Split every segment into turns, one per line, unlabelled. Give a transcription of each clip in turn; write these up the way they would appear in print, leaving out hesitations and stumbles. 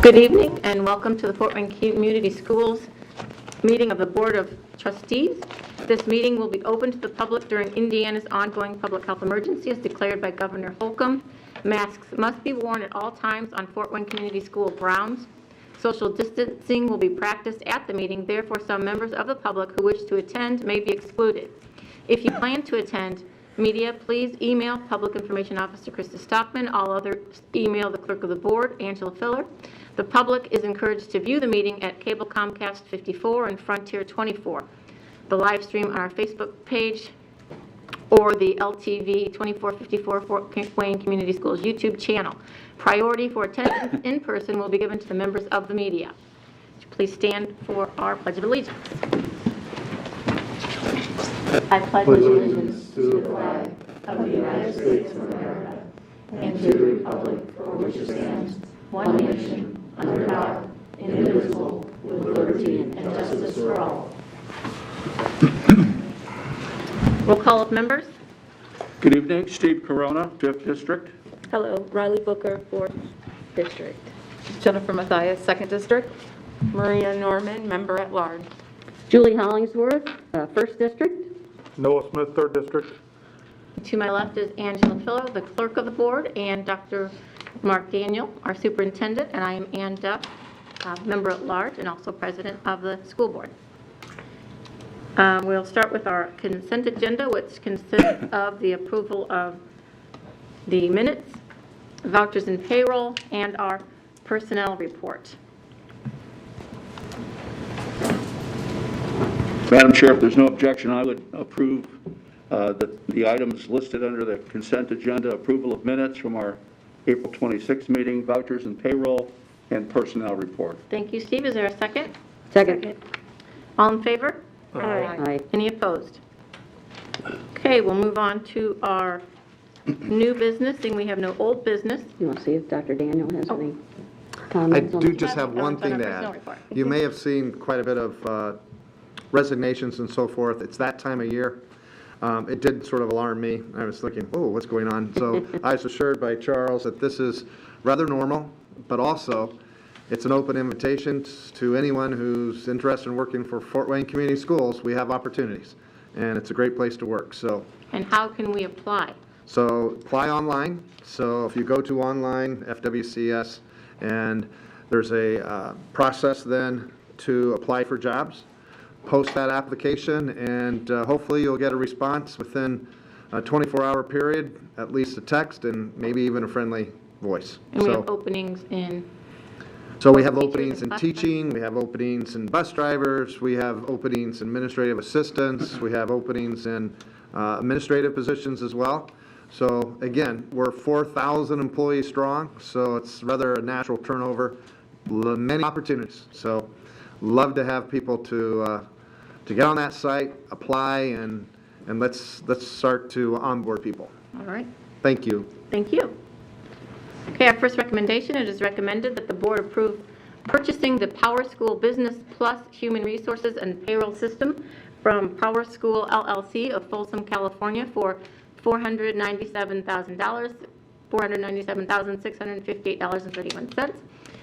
Good evening and welcome to the Fort Wayne Community Schools meeting of the Board of Trustees. This meeting will be open to the public during Indiana's ongoing public health emergency as declared by Governor Holcomb. Masks must be worn at all times on Fort Wayne Community School grounds. Social distancing will be practiced at the meeting, therefore some members of the public who wish to attend may be excluded. If you plan to attend, media, please email Public Information Officer Krista Stockman. All others email the Clerk of the Board, Angela Filler. The public is encouraged to view the meeting at Cable Comcast 54 and Frontier 24. The live stream on our Facebook page or the LTV 2454 Fort Wayne Community Schools YouTube channel. Priority for attendance in person will be given to the members of the media. Please stand for our Pledge of Allegiance. I pledge allegiance to the flag of the United States of America and to the republic for which it stands, one nation, under God, indivisible, with liberty and justice for all. Roll call of members.
Good evening, Steve Corona, 5th District.
Hello, Riley Booker, 4th District.
Jennifer Mathias, 2nd District. Maria Norman, Member at Large.
Julie Hollingsworth, 1st District.
Noah Smith, 3rd District.
To my left is Angela Filler, the Clerk of the Board, and Dr. Mark Daniel, our Superintendent, and I am Ann Duff, Member at Large and also President of the School Board. We'll start with our consent agenda, which consists of the approval of the minutes, vouchers and payroll, and our personnel report.
Madam Chair, if there's no objection, I would approve the items listed under the consent agenda: approval of minutes from our April 26th meeting, vouchers and payroll, and personnel report.
Thank you, Steve. Is there a second?
Second.
All in favor?
Aye.
Any opposed? Okay, we'll move on to our new business, seeing we have no old business.
You want to see if Dr. Daniel has any
I
comments on
do
it?
just have one thing to
Personnel
add.
report.
You may have seen quite a bit of resignations and so forth. It's that time of year. It did sort of alarm me. I was thinking, oh, what's going on? So I was assured by Charles that this is rather normal, but also it's an open invitation to anyone who's interested in working for Fort Wayne Community Schools. We have opportunities, and it's a great place to work. So
And how can we apply?
apply online. So if you go to online, FWCS, and there's a process then to apply for jobs. Post that application, and hopefully you'll get a response within a 24-hour period, at least a text and maybe even a friendly voice.
And we have openings in,
So we have
teachers
openings in
and bus
teaching, we have openings in bus drivers, we have openings in administrative assistants, we have openings in administrative positions as well. So again, we're 4,000 employees strong, so it's rather a natural turnover, many opportunities. So love to have people to get on that site, apply, and let's start to onboard people.
all right,
Thank you.
thank you. Okay, our first recommendation, it is recommended that the board approve purchasing the Power School Business Plus Human Resources and Payroll System from Power School LLC of Folsom, California for $497,000, $497,658.31.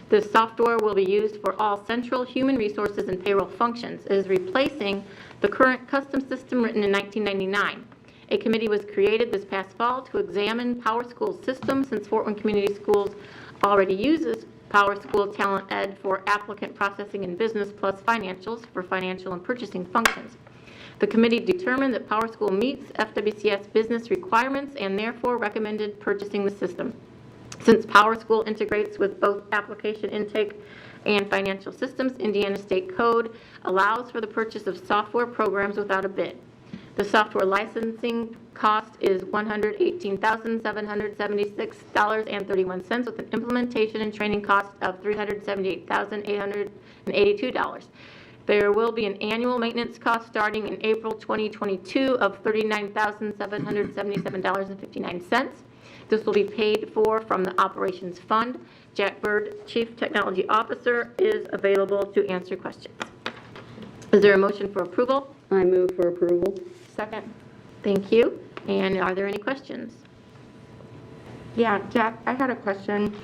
This software will be used for all central human resources and payroll functions. It is replacing the current custom system written in 1999. A committee was created this past fall to examine Power School's system since Fort Wayne Community Schools already uses Power School Talent Ed for applicant processing and business plus financials for financial and purchasing functions. The committee determined that Power School meets FWCS business requirements and therefore recommended purchasing the system. Since Power School integrates with both application intake and financial systems, Indiana State Code allows for the purchase of software programs without a bid. The software licensing cost is $118,776.31 with an implementation and training cost of $378,882. There will be an annual maintenance cost starting in April 2022 of $39,777.59. This will be paid for from the Operations Fund. Jack Bird, Chief Technology Officer, is available to answer questions. Is there a motion for approval?
I move for approval.
Second.
Thank you. And are there any questions?
Yeah, Jack, I had a question.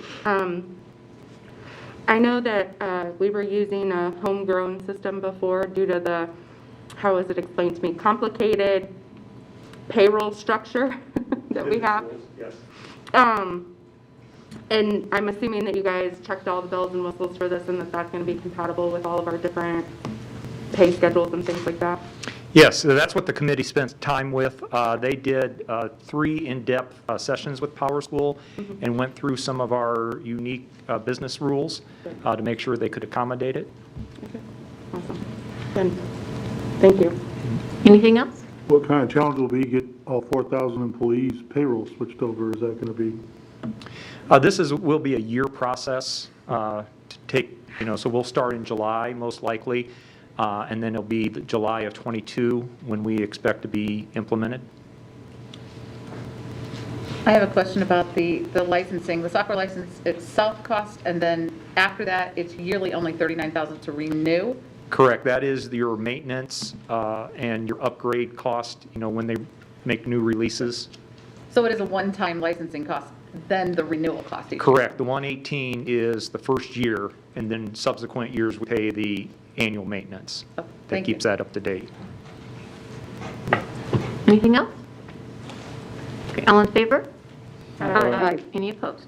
I know that we were using a homegrown system before due to the, how was it explained to me, complicated payroll structure that we have.
Yes.
And I'm assuming that you guys checked all the bells and whistles for this and that that's going to be compatible with all of our different pay schedules and things like that.
Yes, so that's what the committee spent time with. They did 3 in-depth sessions with Power School and went through some of our unique business rules to make sure they could accommodate it.
Okay, awesome. Good. Thank you.
Anything else?
What kind of challenge will be get all 4,000 employees payroll switched over? Is that going to be?
This will be a year process to take, so we'll start in July most likely, and then it'll be July of '22 when we expect to be implemented.
I have a question about the licensing. The software license itself cost, and then after that, it's yearly only $39,000 to renew?
Correct. That is your maintenance and your upgrade cost, when they make new releases.
So it is a one-time licensing cost, then the renewal cost each year?
Correct. The 118 is the first year, and then subsequent years we pay the annual maintenance.
Oh,
That
thank you.
keeps that up to date.
Anything else? Okay, all in favor?
Aye.
Any opposed?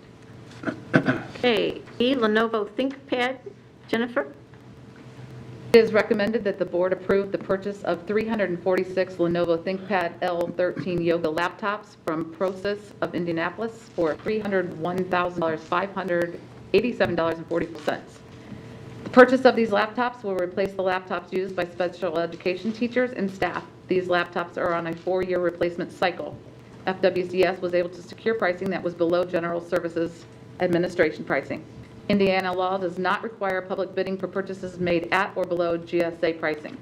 Okay, Lenovo ThinkPad. Jennifer?
It is recommended that the board approve the purchase of 346 Lenovo ThinkPad L13 Yoga laptops from Process of Indianapolis for $301,587.40. The purchase of these laptops will replace the laptops used by special education teachers and staff. These laptops are on a 4-year replacement cycle. FWCS was able to secure pricing that was below General Services Administration pricing. Indiana law does not require public bidding for purchases made at or below GSA pricing.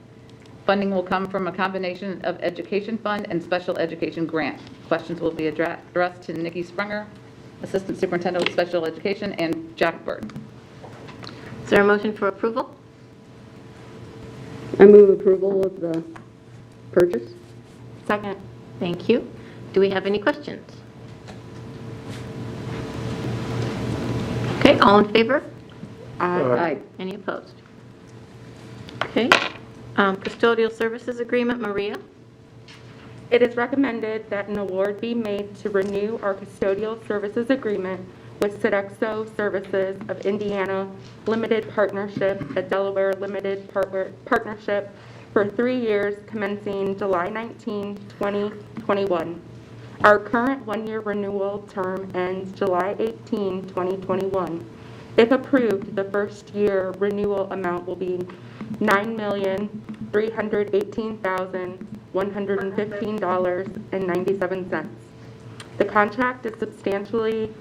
Funding will come from a combination of education fund and special education grant. Questions will be addressed to Nikki Sprunger, Assistant Superintendent of Special Education, and Jack Bird.
Is there a motion for approval?
I move approval of the purchase.
Second.
Thank you. Do we have any questions? Okay, all in favor?
Aye.
Any opposed? Okay, custodial services agreement, Maria?
It is recommended that an award be made to renew our custodial services agreement with Terrazzo Services of Indiana Limited Partnership, a Delaware Limited Partnership, for 3 years commencing July 19, 2021. Our current 1-year renewal term ends July 18, 2021. If approved, the first year renewal amount will be $9,318,115.97. The contract is substantially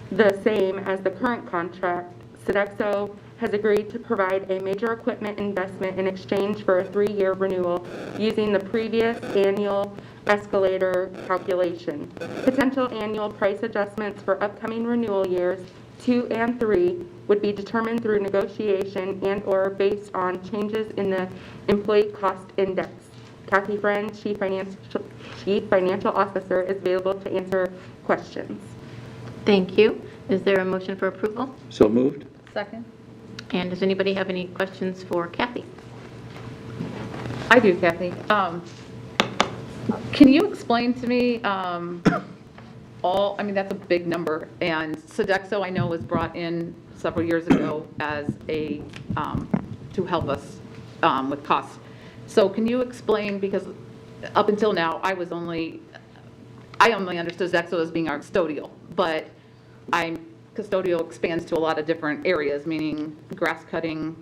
the same as the current contract. Terrazzo has agreed to provide a major equipment investment in exchange for a 3-year renewal using the previous annual escalator calculation. Potential annual price adjustments for upcoming renewal years 2 and 3 would be determined through negotiation and/or based on changes in the employee cost index. Kathy Friend, Chief Financial Officer, is available to answer questions.
Thank you. Is there a motion for approval?
So moved?
Second?
And does anybody have any questions for Kathy?
I do, Kathy. Can you explain to me that's a big number, and Sodexo I know was brought in several years ago as a, to help us with costs. So can you explain, because up until now, I only understood Sodexo as being our custodial, but custodial expands to a lot of different areas, meaning grass cutting,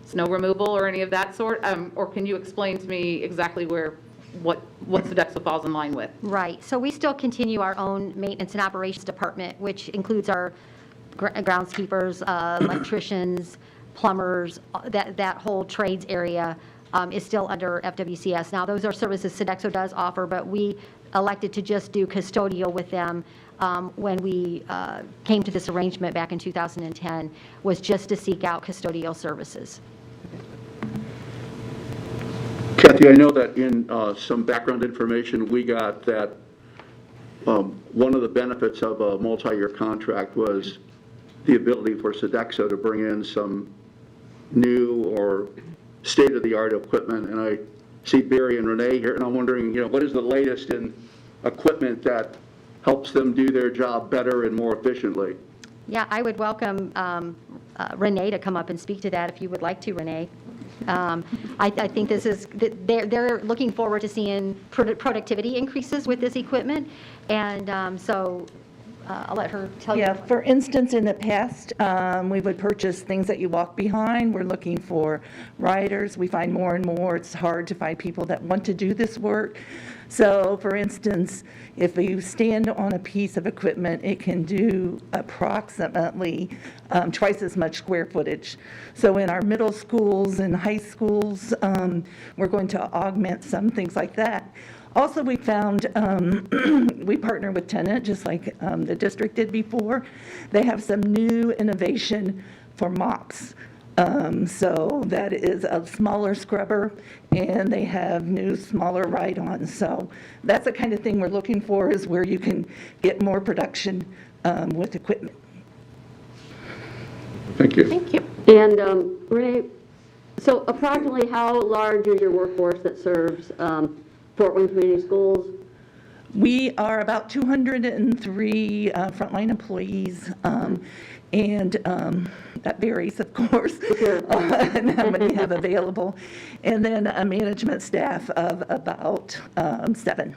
snow removal, or any of that sort, or can you explain to me exactly what Sodexo falls in line with?
Right. So we still continue our own maintenance and operations department, which includes our groundskeepers, electricians, plumbers, that whole trades area is still under FWCS. Now, those are services Sodexo does offer, but we elected to just do custodial with them when we came to this arrangement back in 2010, was just to seek out custodial services.
Kathy, I know that in some background information we got that one of the benefits of a multi-year contract was the ability for Sodexo to bring in some new or state-of-the-art equipment. And I see Barry and Renee here, and I'm wondering, what is the latest in equipment that helps them do their job better and more efficiently?
Yeah, I would welcome Renee to come up and speak to that if you would like to, Renee. I think this is, they're looking forward to seeing productivity increases with this equipment, and so I'll let her tell you.
Yeah, for instance, in the past, we would purchase things that you walk behind. We're looking for riders. We find more and more it's hard to find people that want to do this work. So, for instance, if you stand on a piece of equipment, it can do approximately twice as much square footage. So in our middle schools and high schools, we're going to augment some things like that. Also, we found, we partner with Tenant, just like the district did before. They have some new innovation for mops. So that is a smaller scrubber, and they have new, smaller ride-ons. So that's the kind of thing we're looking for, is where you can get more production with equipment.
Thank you.
Thank you.
And Renee, so approximately how large is your workforce that serves Fort Wayne Community Schools?
We are about 203 frontline employees, and that varies, of course, and how many have available. And then a management staff of about 7.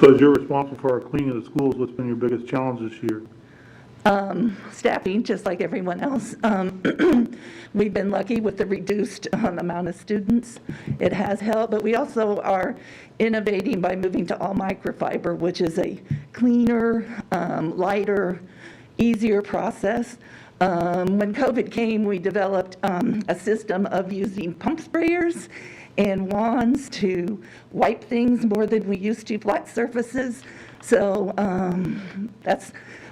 So as you're responsible for our cleaning of the schools, what's been your biggest challenge this year?
Staffing, just like everyone else. We've been lucky with the reduced amount of students. It has helped, but we also are innovating by moving to all microfiber, which is a cleaner, lighter, easier process. When COVID came, we developed a system of using pump sprayers and wands to wipe things more than we used to, flat surfaces. So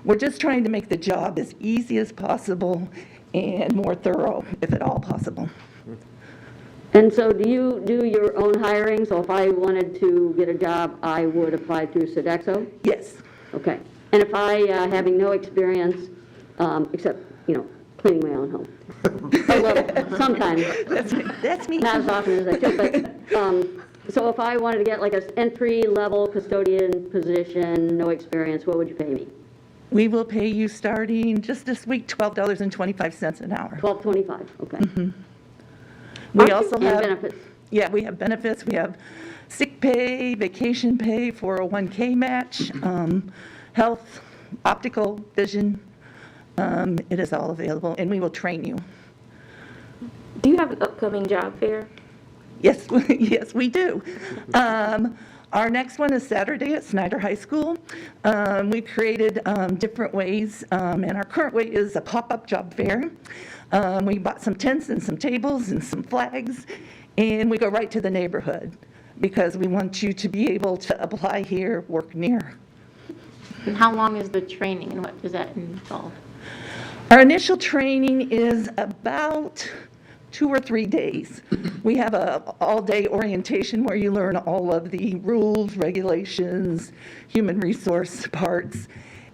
we're just trying to make the job as easy as possible and more thorough, if at all possible.
And so do you do your own hiring? So if I wanted to get a job, I would apply through Sodexo?
Yes.
Okay. And if I, having no experience, except, cleaning my own home. Well, sometimes.
That's me.
Not as often as I could, but, so if I wanted to get like an entry-level custodian position, no experience, what would you pay me?
We will pay you starting just this week, $12.25 an hour.
$12.25, okay.
We also
And
have
benefits.
Yeah, we have benefits. We have sick pay, vacation pay, 401k match, health, optical, vision. It is all available, and we will train you.
Do you have an upcoming job fair?
Yes, yes, we do. Our next one is Saturday at Snyder High School. We've created different ways, and our current way is a pop-up job fair. We bought some tents and some tables and some flags, and we go right to the neighborhood because we want you to be able to apply here, work near.
And how long is the training, and what does that involve?
Our initial training is about 2 or 3 days. We have a all-day orientation where you learn all of the rules, regulations, human resource parts,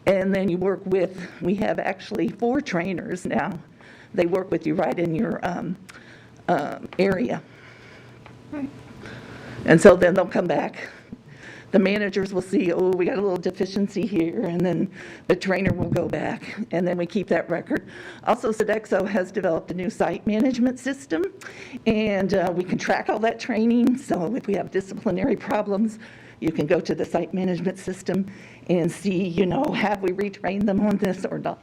and then you work with, we have actually 4 trainers now. They work with you right in your area. And so then they'll come back. The managers will see, oh, we got a little deficiency here, and then the trainer will go back, and then we keep that record. Also, Sodexo has developed a new site management system, and we can track all that training. So if we have disciplinary problems, you can go to the site management system and see, have we retrained them on this or not.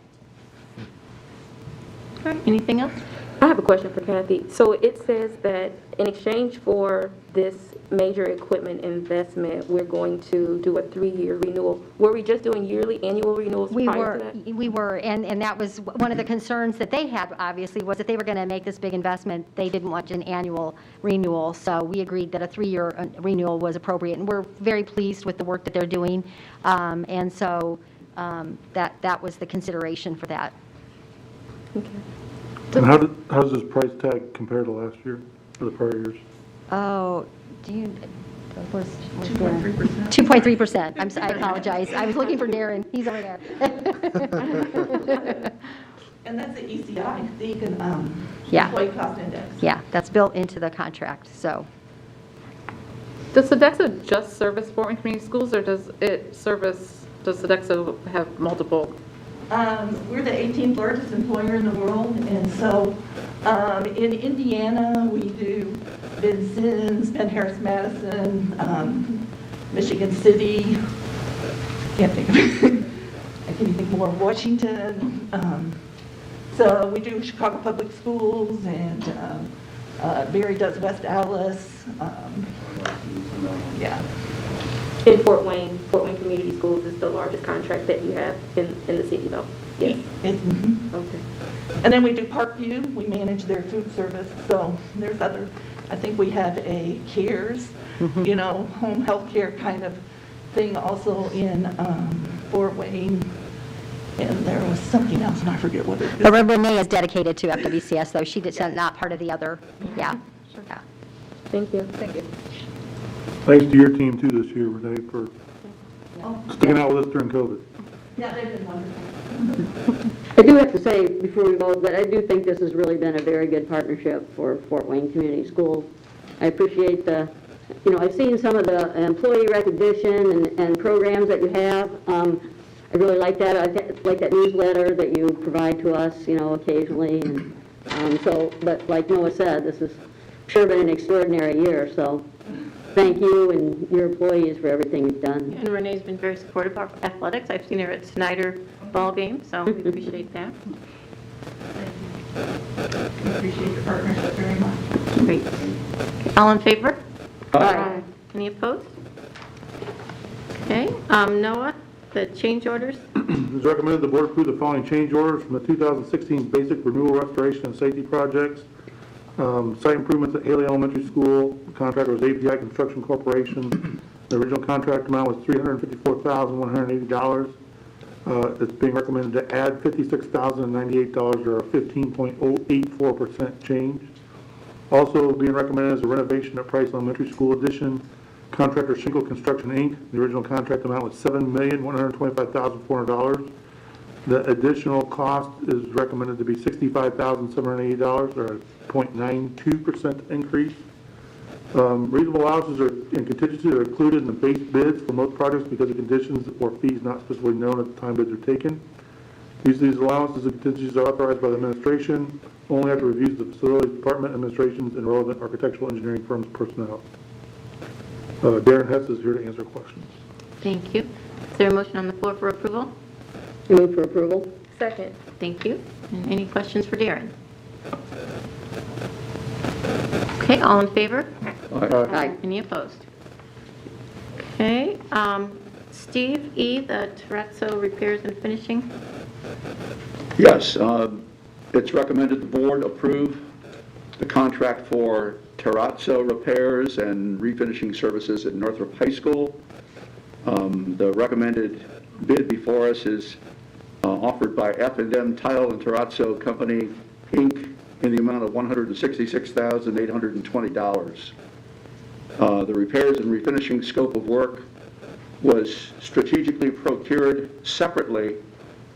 All right, anything else?
I have a question for Kathy. So it says that in exchange for this major equipment investment, we're going to do a 3-year renewal. Were we just doing yearly, annual renewals prior to that?
We were, and that was one of the concerns that they had, obviously, was that they were going to make this big investment. They didn't want an annual renewal, so we agreed that a 3-year renewal was appropriate, and we're very pleased with the work that they're doing, and so that was the consideration for that.
Okay.
And how does this price tag compare to last year, or the prior years?
Oh, do you, was 2.3%. 2.3%. I apologize. I was looking for Darren. He's over there.
And that's the ECI, the
Yeah.
Employee Cost Index.
Yeah, that's built into the contract, so.
Does Sodexo just service Fort Wayne Community Schools, or does Sodexo have multiple?
We're the 18th largest employer in the world, and so in Indiana, we do Vincennes, Penn Harris Madison, Michigan City, can't think of I can't think more, Washington. So we do Chicago Public Schools, and Barry does West Allis. Yeah.
In Fort Wayne Community Schools is the largest contract that you have in the city, though? Yes. Okay.
And then we do Parkview, we manage their food service, so there's other, I think we have a CARES, home health care kind of thing also in Fort Wayne. And there was something else, and I forget what it is.
But Renee is dedicated to FWCS, though. She did not part of the other, yeah. Yeah.
Thank you.
Thank you.
Thanks to your team too this year, Renee, for sticking out with us during COVID.
Yeah, they've been wonderful.
I do have to say, before we vote, that I do think this has really been a very good partnership for Fort Wayne Community Schools. I appreciate I've seen some of the employee recognition and programs that you have. I really like that. I like that newsletter that you provide to us, occasionally. And but like Noah said, this has sure been an extraordinary year. So thank you and your employees for everything you've done.
And Renee's been very supportive of athletics. I've seen her at Snyder ball games, so we appreciate that.
I appreciate your partnership very much.
Great. All in favor?
Aye.
Any opposed? Okay, Noah, the change orders?
It is recommended the board approve the following change orders from the 2016 Basic Renewal Restoration and Safety Projects. Site improvements at Haley Elementary School. The contractor was API Construction Corporation. The original contract amount was $354,180. It's being recommended to add $56,098, or a 15.084% change. Also being recommended is a renovation at Price Elementary School addition. Contractor Shingle Construction, Inc. The original contract amount was $7,125,400. The additional cost is recommended to be $65,780, or a 0.92% increase. Reasonable allowances and contingencies are included in the base bids for most projects because of conditions or fees not specifically known at the time bids are taken. These allowances and contingencies are authorized by the administration only after reviews of the facilities department, administrations, and relevant architectural engineering firms' personnel. Darren Hess is here to answer questions.
Thank you. Is there a motion on the floor for approval?
Move for approval.
Second.
Thank you. And any questions for Darren? Okay, all in favor?
Aye.
Any opposed? Okay, Steve E., the Terrazzo repairs and finishing.
Yes, it's recommended the board approve the contract for Terrazzo repairs and refinishing services at Northrop High School. The recommended bid before us is offered by F&M Tile and Terrazzo Company, Inc., in the amount of $166,820. The repairs and refinishing scope of work was strategically procured separately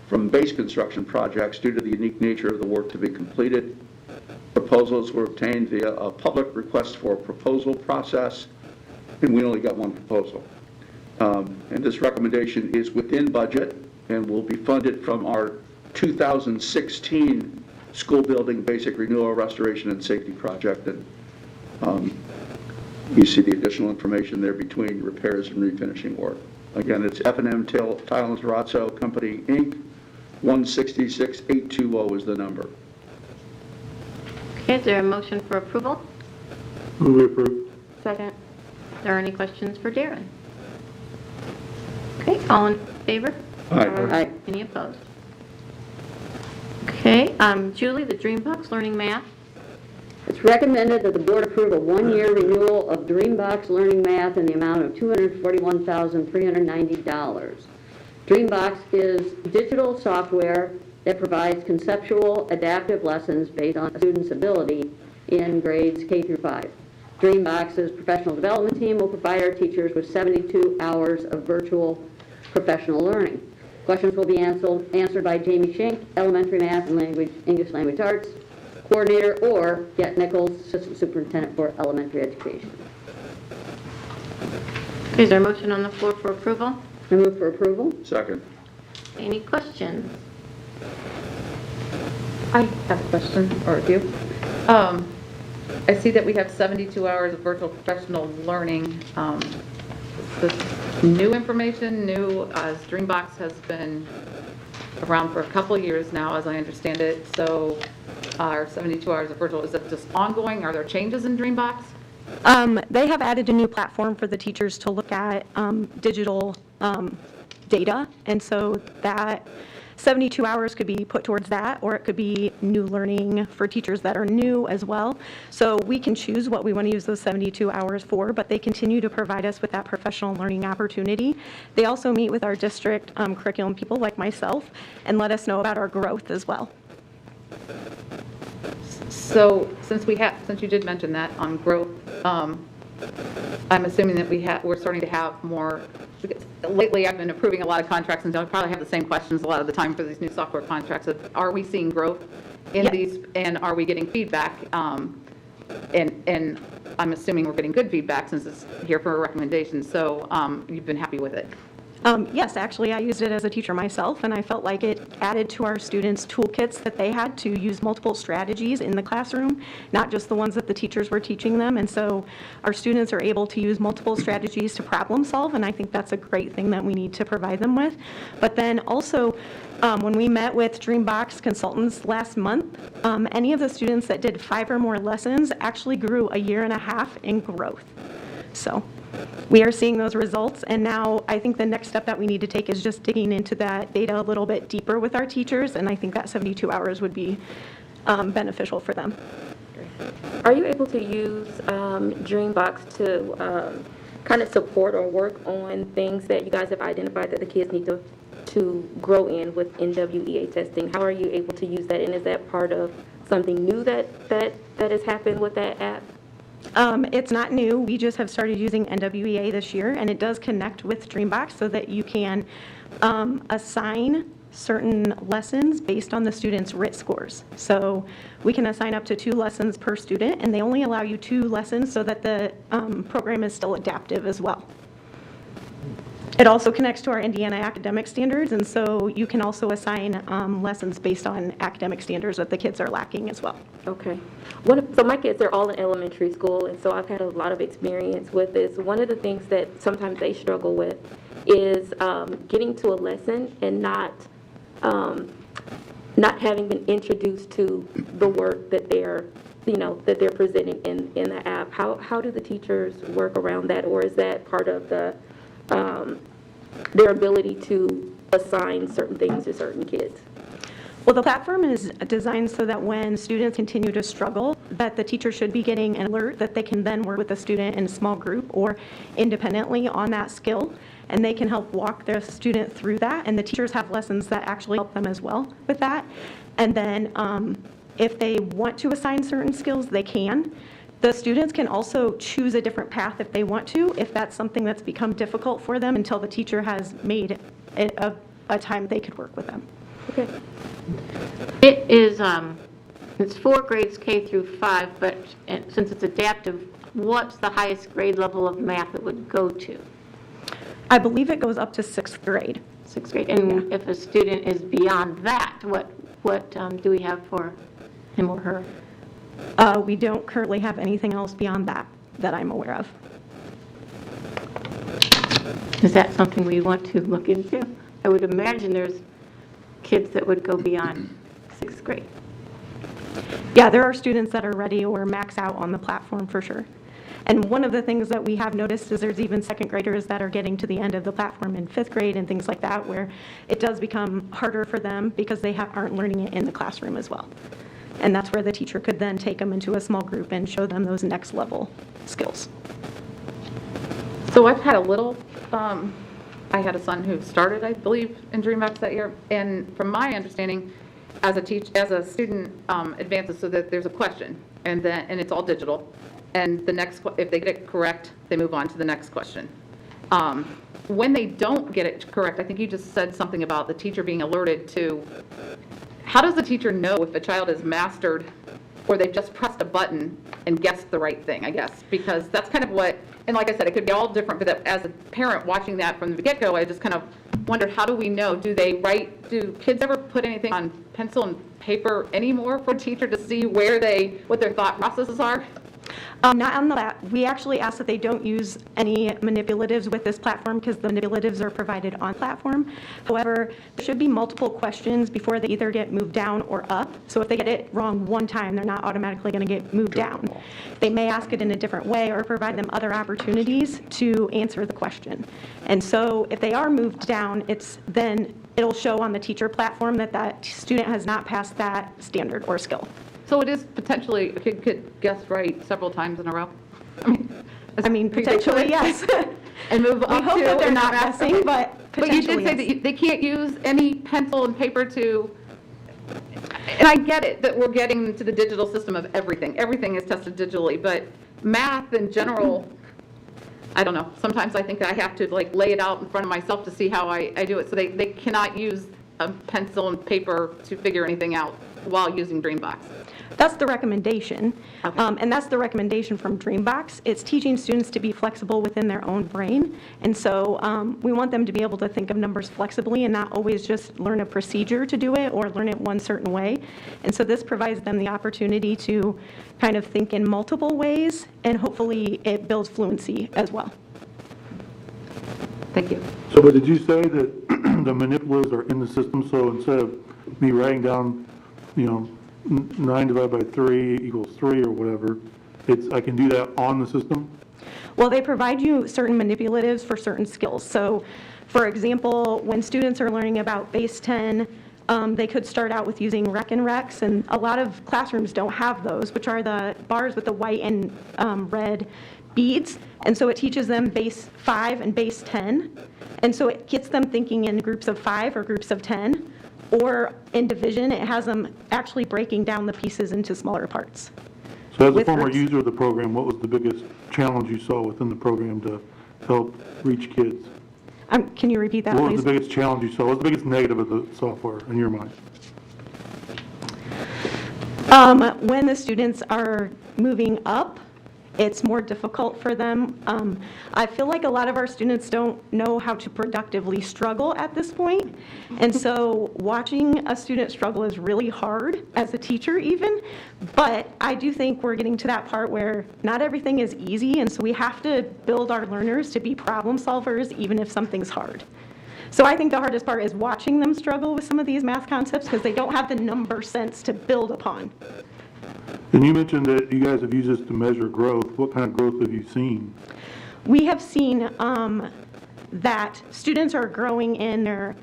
from base construction projects due to the unique nature of the work to be completed. Proposals were obtained via a public request for proposal process, and we only got one proposal. And this recommendation is within budget and will be funded from our 2016 school building basic renewal, restoration, and safety project. And you see the additional information there between repairs and refinishing work. Again, it's F&M Tile and Terrazzo Company, Inc. 166820 is the number.
Okay, is there a motion for approval?
Move we approve.
Second.
Are there any questions for Darren? Okay, all in favor?
Aye.
Any opposed? Okay, Julie, the Dreambox Learning Math.
It's recommended that the board approve a one-year renewal of Dreambox Learning Math in the amount of $241,390. Dreambox is digital software that provides conceptual, adaptive lessons based on a student's ability in grades K through 5. Dreambox's professional development team will provide our teachers with 72 hours of virtual professional learning. Questions will be answered by Jamie Schenk, elementary math and English language arts coordinator, or Jet Nichols, assistant superintendent for elementary education.
Is there a motion on the floor for approval?
I move for approval.
Second.
Any questions?
I have a question, or a few. I see that we have 72 hours of virtual professional learning. Is this new information, new, as Dreambox has been around for a couple of years now, as I understand it. So our 72 hours of virtual, is it just ongoing? Are there changes in Dreambox?
They have added a new platform for the teachers to look at digital data, and so that 72 hours could be put towards that, or it could be new learning for teachers that are new as well. So we can choose what we want to use those 72 hours for, but they continue to provide us with that professional learning opportunity. They also meet with our district curriculum people like myself and let us know about our growth as well.
So since you did mention that on growth, I'm assuming that we're starting to have more, because lately I've been approving a lot of contracts and don't probably have the same questions a lot of the time for these new software contracts. Are we seeing growth in
Yes.
these, and are we getting feedback? And I'm assuming we're getting good feedback since it's here for a recommendation. So you've been happy with it?
Yes, actually, I used it as a teacher myself, and I felt like it added to our students' toolkits that they had to use multiple strategies in the classroom, not just the ones that the teachers were teaching them. And so our students are able to use multiple strategies to problem solve, and I think that's a great thing that we need to provide them with. But then also, when we met with Dreambox consultants last month, any of the students that did 5 or more lessons actually grew 1.5 years in growth. So we are seeing those results, and now I think the next step that we need to take is just digging into that data a little bit deeper with our teachers, and I think that 72 hours would be beneficial for them.
Are you able to use Dreambox to kind of support or work on things that you guys have identified that the kids need to grow in with NWEA testing? How are you able to use that, and is that part of something new that has happened with that app?
It's not new. We just have started using NWEA this year, and it does connect with Dreambox so that you can assign certain lessons based on the student's RIT scores. So we can assign up to 2 lessons per student, and they only allow you 2 lessons so that the program is still adaptive as well. It also connects to our Indiana academic standards, and so you can also assign lessons based on academic standards that the kids are lacking as well.
Okay. So my kids are all in elementary school, and so I've had a lot of experience with this. One of the things that sometimes they struggle with is getting to a lesson and not having been introduced to the work that they're presenting in the app. How do the teachers work around that, or is that part of their ability to assign certain things to certain kids?
Well, the platform is designed so that when students continue to struggle, that the teacher should be getting an alert that they can then work with a student in a small group or independently on that skill, and they can help walk their student through that, and the teachers have lessons that actually help them as well with that. And then if they want to assign certain skills, they can. The students can also choose a different path if they want to, if that's something that's become difficult for them, until the teacher has made it a time they could work with them.
Okay.
It is, it's 4 grades K through 5, but since it's adaptive, what's the highest grade level of math it would go to?
I believe it goes up to 6th grade.
6th grade. And if a student is beyond that, what do we have for him or her?
We don't currently have anything else beyond that I'm aware of.
Is that something we want to look into? I would imagine there's kids that would go beyond 6th grade.
Yeah, there are students that are ready or max out on the platform for sure. And one of the things that we have noticed is there's even 2nd graders that are getting to the end of the platform in 5th grade and things like that, where it does become harder for them because they aren't learning it in the classroom as well. And that's where the teacher could then take them into a small group and show them those next level skills.
So I've had I had a son who started, I believe, in Dreambox that year, and from my understanding, as a student advances, so that there's a question, and it's all digital, and if they get it correct, they move on to the next question. when they don't get it correct, I think you just said something about the teacher being alerted to, how does the teacher know if a child is mastered or they've just pressed a button and guessed the right thing, I guess? Because that's kind of what, and like I said, it could be all different, but as a parent watching that from the get-go, I just kind of wondered, how do we know? Do kids ever put anything on pencil and paper anymore for a teacher to see what their thought processes are?
Not on the lab. We actually ask that they don't use any manipulatives with this platform because the manipulatives are provided on platform. However, there should be multiple questions before they either get moved down or up. So if they get it wrong one time, they're not automatically going to get moved down. They may ask it in a different way or provide them other opportunities to answer the question. And so if they are moved down, then it'll show on the teacher platform that that student has not passed that standard or skill.
So it is potentially, a kid could guess right several times in a row?
I mean, potentially, yes.
And move
We
up
hope
to
that they're
and
not
master.
guessing, but
But you
potentially,
did say
yes.
that they can't use any pencil and paper to, and I get it, that we're getting to the digital system of everything. Everything is tested digitally, but math in general, I don't know. Sometimes I think I have to like lay it out in front of myself to see how I do it. So they cannot use a pencil and paper to figure anything out while using Dreambox.
That's the recommendation.
Okay.
And that's the recommendation from Dreambox. It's teaching students to be flexible within their own brain. And so we want them to be able to think of numbers flexibly and not always just learn a procedure to do it or learn it one certain way. And so this provides them the opportunity to kind of think in multiple ways, and hopefully it builds fluency as well.
Thank you.
So, but did you say that the manipulatives are in the system, so instead of me writing down, 9 divided by 3 equals 3 or whatever, I can do that on the system?
Well, they provide you certain manipulatives for certain skills. So, for example, when students are learning about base 10, they could start out with using rec and recs, and a lot of classrooms don't have those, which are the bars with the white and red beads. And so it teaches them base 5 and base 10. And so it gets them thinking in groups of 5 or groups of 10. Or in division, it has them actually breaking down the pieces into smaller parts.
So as a
With
former
groups.
user of the program, what was the biggest challenge you saw within the program to help reach kids?
Can you repeat that,
What was
please?
the biggest challenge you saw? What was the biggest negative of the software in your mind?
When the students are moving up, it's more difficult for them. I feel like a lot of our students don't know how to productively struggle at this point. And so watching a student struggle is really hard as a teacher even. But I do think we're getting to that part where not everything is easy. And so we have to build our learners to be problem solvers even if something's hard. So I think the hardest part is watching them struggle with some of these math concepts because they don't have the number sense to build upon.
And you mentioned that you guys have used this to measure growth. What kind of growth have you seen?
We have seen that students are growing in their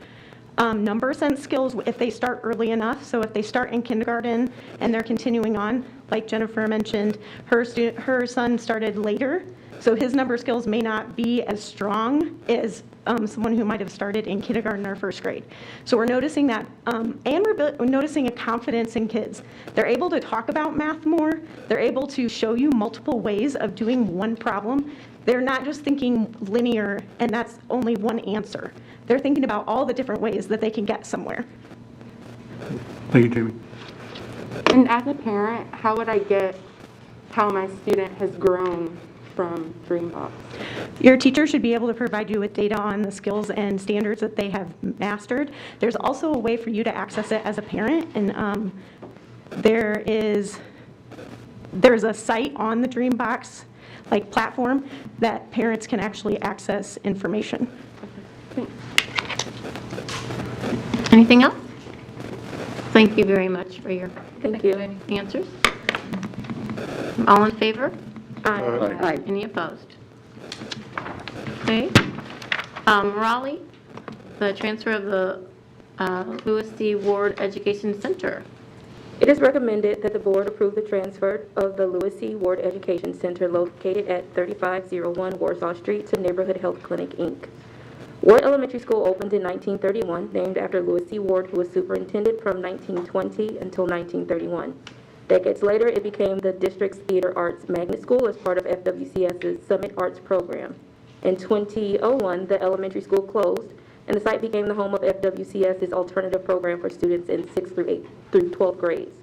number sense skills if they start early enough. So if they start in kindergarten and they're continuing on, like Jennifer mentioned, her son started later. So his number skills may not be as strong as someone who might have started in kindergarten or first grade. So we're noticing that, and we're noticing a confidence in kids. They're able to talk about math more. They're able to show you multiple ways of doing one problem. They're not just thinking linear and that's only one answer. They're thinking about all the different ways that they can get somewhere.
Thank you, Jamie.
And as a parent, how would I get how my student has grown from Dreambox?
Your teacher should be able to provide you with data on the skills and standards that they have mastered. There's also a way for you to access it as a parent, and there's a site on the Dreambox platform that parents can actually access information.
Anything else? Thank you very much for your
Thank you.
answers. All in favor?
Aye.
Any opposed? Okay. Raleigh, the transfer of the Lewis C. Ward Education Center.
It is recommended that the board approve the transfer of the Lewis C. Ward Education Center located at 3501 Warsaw Street to Neighborhood Health Clinic, Inc. Ward Elementary School opened in 1931, named after Lewis C. Ward, who was superintendent from 1920 until 1931. Decades later, it became the district's theater arts magnet school as part of FWCS's Summit Arts program. In 2001, the elementary school closed, and the site became the home of FWCS's alternative program for students in 6th through 12th grades.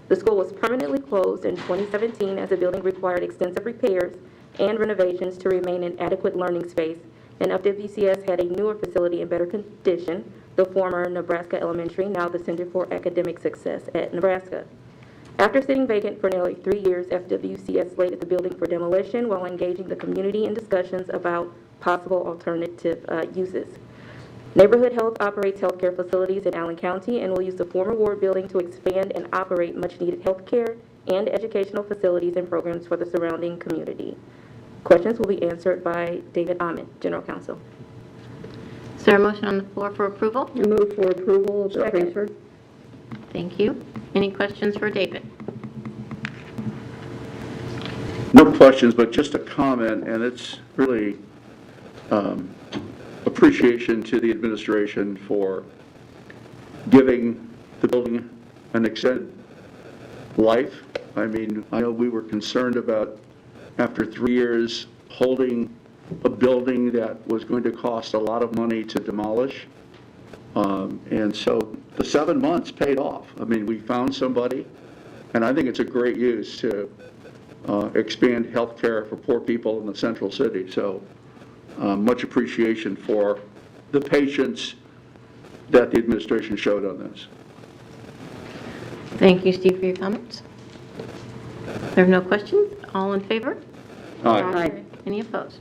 The school was permanently closed in 2017 as the building required extensive repairs and renovations to remain an adequate learning space, and FWCS had a newer facility in better condition, the former Nebraska Elementary, now the Center for Academic Success at Nebraska. After sitting vacant for nearly 3 years, FWCS slated the building for demolition while engaging the community in discussions about possible alternative uses. Neighborhood Health operates healthcare facilities in Allen County and will use the former ward building to expand and operate much-needed healthcare and educational facilities and programs for the surrounding community. Questions will be answered by David Ahmed, General Counsel.
Is there a motion on the floor for approval?
I move for approval of the
Second.
transfer.
Thank you. Any questions for David?
No questions, but just a comment, and it's really appreciation to the administration for giving the building an extended life. I mean, I know we were concerned about, after 3 years, holding a building that was going to cost a lot of money to demolish. And so the 7 months paid off. I mean, we found somebody, and I think it's a great use to expand health care for poor people in the central city. So much appreciation for the patience that the administration showed on this.
Thank you, Steve, for your comments. There are no questions. All in favor?
Aye.
Any opposed?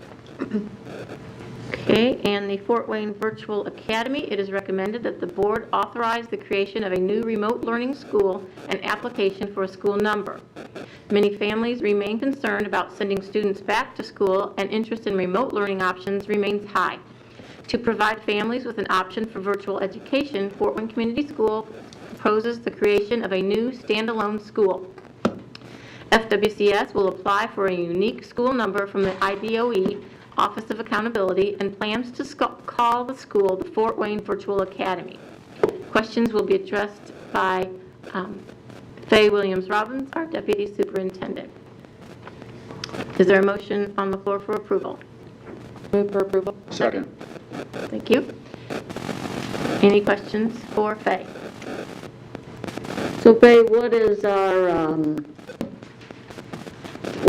Okay, and the Fort Wayne Virtual Academy, it is recommended that the board authorize the creation of a new remote learning school and application for a school number. Many families remain concerned about sending students back to school, and interest in remote learning options remains high. To provide families with an option for virtual education, Fort Wayne Community School proposes the creation of a new standalone school. FWCS will apply for a unique school number from the IBOE, Office of Accountability, and plans to call the school the Fort Wayne Virtual Academy. Questions will be addressed by Faye Williams-Robbins, our Deputy Superintendent. Is there a motion on the floor for approval?
Move for approval.
Second.
Thank you. Any questions for Faye?
So Faye, what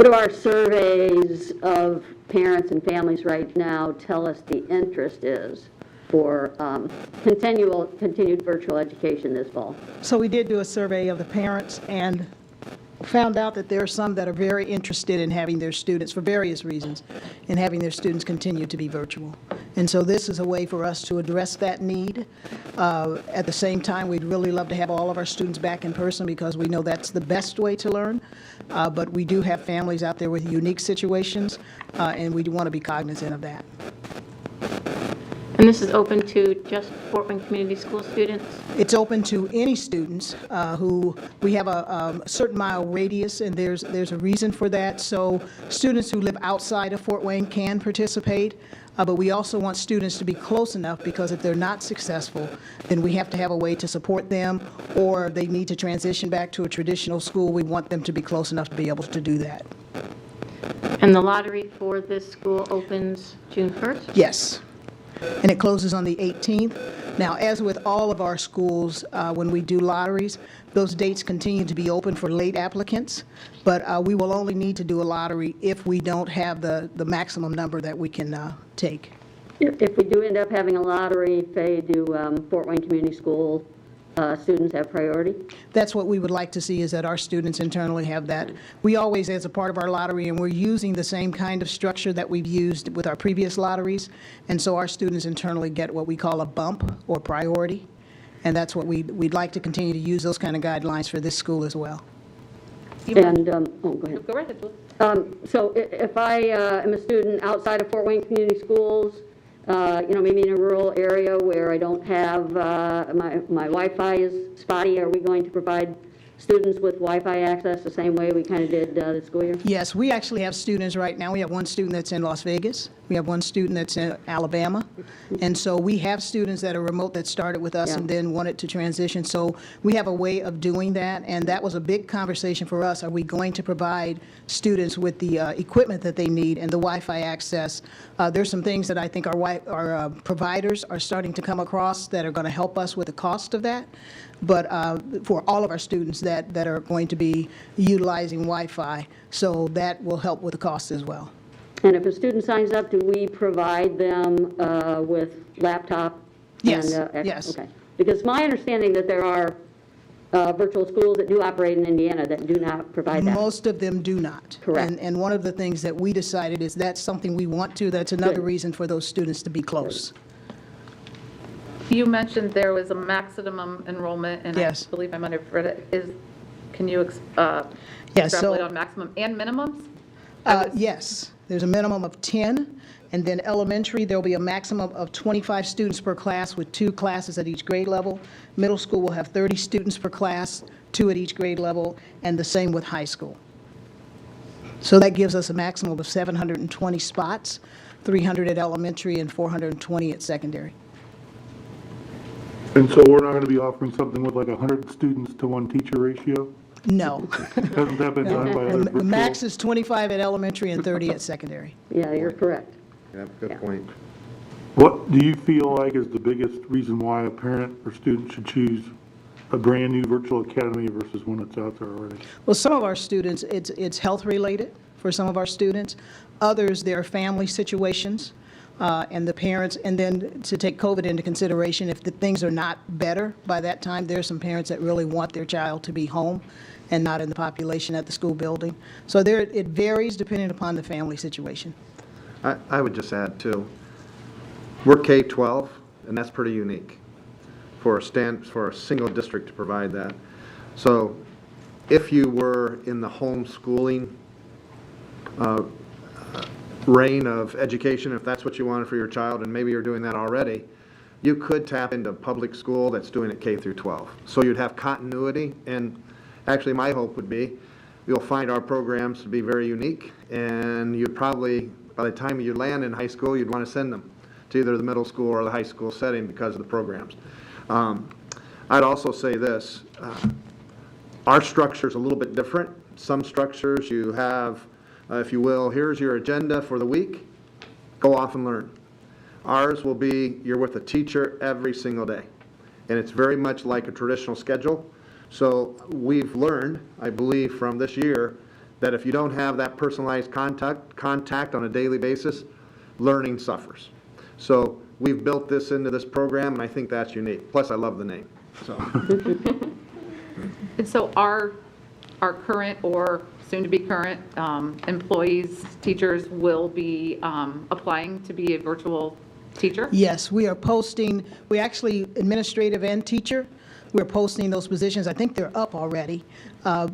do our surveys of parents and families right now tell us the interest is for continued virtual education this fall?
So we did do a survey of the parents and found out that there are some that are very interested in having their students, for various reasons, in having their students continue to be virtual. And so this is a way for us to address that need. At the same time, we'd really love to have all of our students back in person because we know that's the best way to learn. But we do have families out there with unique situations, and we do want to be cognizant of that.
And this is open to just Fort Wayne Community School students?
It's open to any students who, we have a certain mile radius, and there's a reason for that. So students who live outside of Fort Wayne can participate, but we also want students to be close enough, because if they're not successful, then we have to have a way to support them, or they need to transition back to a traditional school. We want them to be close enough to be able to do that.
And the lottery for this school opens June 1st?
Yes. And it closes on the 18th. Now, as with all of our schools, when we do lotteries, those dates continue to be open for late applicants, but we will only need to do a lottery if we don't have the maximum number that we can take.
If we do end up having a lottery, Faye, do Fort Wayne Community School students have priority?
That's what we would like to see, is that our students internally have that. We always, as a part of our lottery, and we're using the same kind of structure that we've used with our previous lotteries, and so our students internally get what we call a bump or priority, and that's what we'd like to continue to use, those kind of guidelines for this school as well.
And, oh, go ahead.
Go right ahead.
So if I am a student outside of Fort Wayne Community Schools, maybe in a rural area where I don't have, my Wi-Fi is spotty, are we going to provide students with Wi-Fi access the same way we kind of did this school year?
Yes, we actually have students right now. We have one student that's in Las Vegas. We have one student that's in Alabama. And so we have students that are remote that started with us
Yeah.
and then wanted to transition. So we have a way of doing that, and that was a big conversation for us. Are we going to provide students with the equipment that they need and the Wi-Fi access? There's some things that I think our providers are starting to come across that are going to help us with the cost of that. But for all of our students that are going to be utilizing Wi-Fi, so that will help with the cost as well.
And if a student signs up, do we provide them with laptop?
Yes,
And,
yes.
Okay. Because my understanding that there are virtual schools that do operate in Indiana that do not provide that.
Most of them do not.
Correct.
And one of the things that we decided is that's something we want to, that's another
Good.
reason for those students to be close.
You mentioned there was a maximum enrollment, and
Yes.
I believe I might have read it. Can you
Yes, so-
extrapolate on maximum and minimums?
Yes, there's a minimum of 10, and then elementary, there'll be a maximum of 25 students per class with 2 classes at each grade level. Middle school will have 30 students per class, 2 at each grade level, and the same with high school. So that gives us a maximum of 720 spots, 300 at elementary and 420 at secondary.
And so we're not going to be offering something with like 100 students to 1 teacher ratio?
No.
Hasn't that been done by other
The max
virtual?
is 25 at elementary and 30 at secondary.
Yeah, you're correct.
Yeah, good point.
What do you feel like is the biggest reason why a parent or student should choose a brand-new virtual academy versus one that's out there already?
Well, some of our students, it's health-related for some of our students. Others, their family situations and the parents, and then to take COVID into consideration, if the things are not better by that time, there are some parents that really want their child to be home and not in the population at the school building. So there, it varies depending upon the family situation.
I would just add, too, we're K-12, and that's pretty unique for a single district to provide that. So if you were in the homeschooling reign of education, if that's what you wanted for your child, and maybe you're doing that already, you could tap into public school that's doing it K through 12. So you'd have continuity, and actually my hope would be you'll find our programs to be very unique, and you'd probably, by the time you land in high school, you'd want to send them to either the middle school or the high school setting because of the programs. I'd also say this, our structure's a little bit different. Some structures you have, if you will, here's your agenda for the week, go off and learn. Ours will be, you're with a teacher every single day. And it's very much like a traditional schedule. So we've learned, I believe, from this year, that if you don't have that personalized contact on a daily basis, learning suffers. So we've built this into this program, and I think that's unique. Plus, I love the name, so.
And so our current or soon-to-be current employees, teachers will be applying to be a virtual teacher?
Yes, we are posting, we actually, administrative and teacher, we're posting those positions. I think they're up already.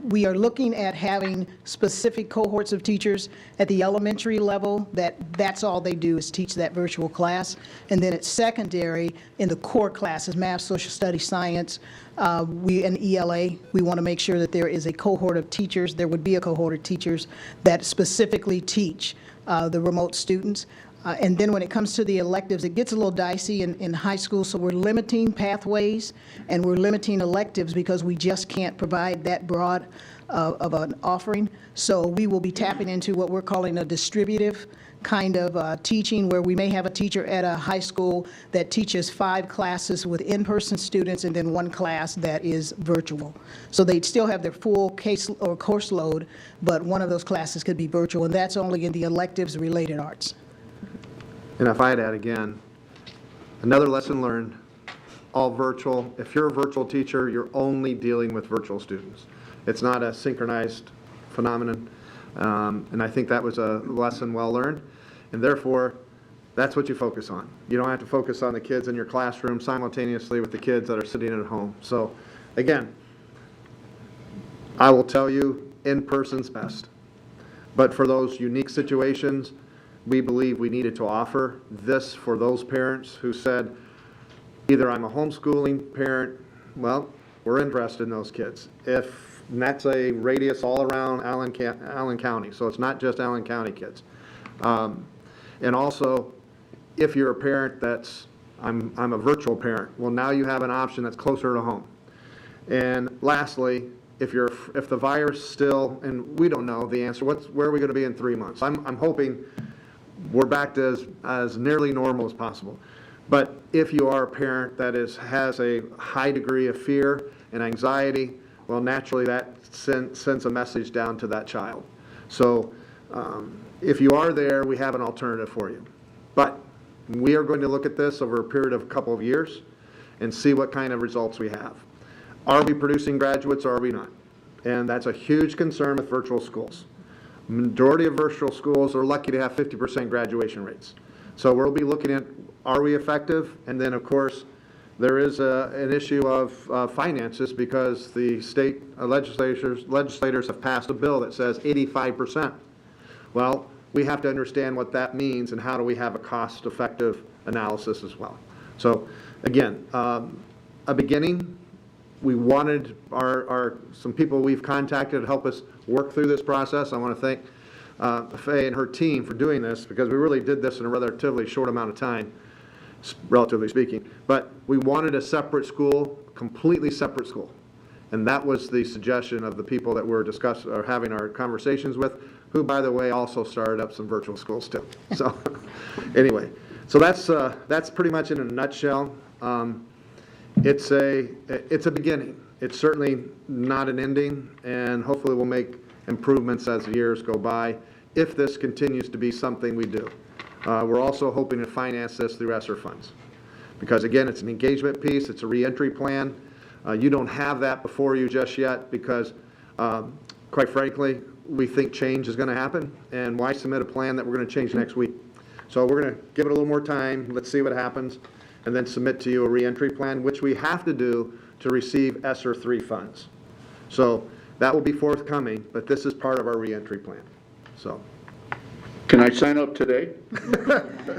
We are looking at having specific cohorts of teachers at the elementary level that's all they do is teach that virtual class. And then at secondary, in the core classes, math, social studies, science, and ELA, we want to make sure that there is a cohort of teachers, there would be a cohort of teachers that specifically teach the remote students. And then when it comes to the electives, it gets a little dicey in high school, so we're limiting pathways and we're limiting electives because we just can't provide that broad of an offering. So we will be tapping into what we're calling a distributive kind of teaching, where we may have a teacher at a high school that teaches 5 classes with in-person students and then 1 class that is virtual. So they'd still have their full case or course load, but one of those classes could be virtual, and that's only in the electives related arts.
And if I'd add again, another lesson learned, all virtual. If you're a virtual teacher, you're only dealing with virtual students. It's not a synchronized phenomenon. And I think that was a lesson well learned. And therefore, that's what you focus on. You don't have to focus on the kids in your classroom simultaneously with the kids that are sitting at home. So again, I will tell you, in-person's best. But for those unique situations, we believe we needed to offer this for those parents who said, either I'm a homeschooling parent, well, we're interested in those kids. If And that's a radius all around Allen County, so it's not just Allen County kids. And also, if you're a parent that's, I'm a virtual parent, well, now you have an option that's closer to home. And lastly, if the virus still, and we don't know the answer, where are we going to be in 3 months? I'm hoping we're back to as nearly normal as possible. But if you are a parent that has a high degree of fear and anxiety, well, naturally that sends a message down to that child. So if you are there, we have an alternative for you. But we are going to look at this over a period of a couple of years and see what kind of results we have. Are we producing graduates or are we not? And that's a huge concern with virtual schools. Majority of virtual schools are lucky to have 50% graduation rates. So we'll be looking at, are we effective? And then, of course, there is an issue of finances because the state legislators have passed a bill that says 85%. Well, we have to understand what that means and how do we have a cost-effective analysis as well. So, again, a beginning. We wanted some people we've contacted to help us work through this process. I want to thank Faye and her team for doing this because we really did this in a relatively short amount of time, relatively speaking. But we wanted a separate school, completely separate school. And that was the suggestion of the people that we're having our conversations with, who, by the way, also started up some virtual schools too. So anyway, so that's pretty much in a nutshell. It's a beginning. It's certainly not an ending, and hopefully we'll make improvements as the years go by if this continues to be something we do. We're also hoping to finance this through ESSER funds because, again, it's an engagement piece. It's a reentry plan. You don't have that before you just yet because, quite frankly, we think change is going to happen, and why submit a plan that we're going to change next week? So we're going to give it a little more time. Let's see what happens. And then submit to you a reentry plan, which we have to do to receive ESSER 3 funds. So that will be forthcoming, but this is part of our reentry plan. So,
Can I sign up today?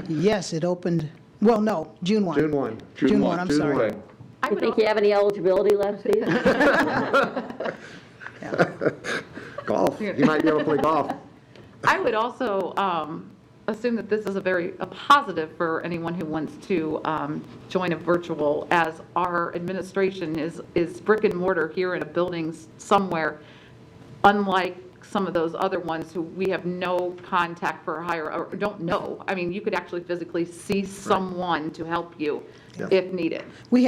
Yes, it opened, well, no, June 1.
June 1.
June 1, I'm sorry.
Okay.
You think you have any eligibility left, Steve?
Golf. You might be able to play golf.
I would also assume that this is a positive for anyone who wants to join a virtual, as our administration is brick and mortar here in a building somewhere, unlike some of those other ones who we have no contact for hire or don't know. I mean, you could actually physically see someone to help you if needed.
We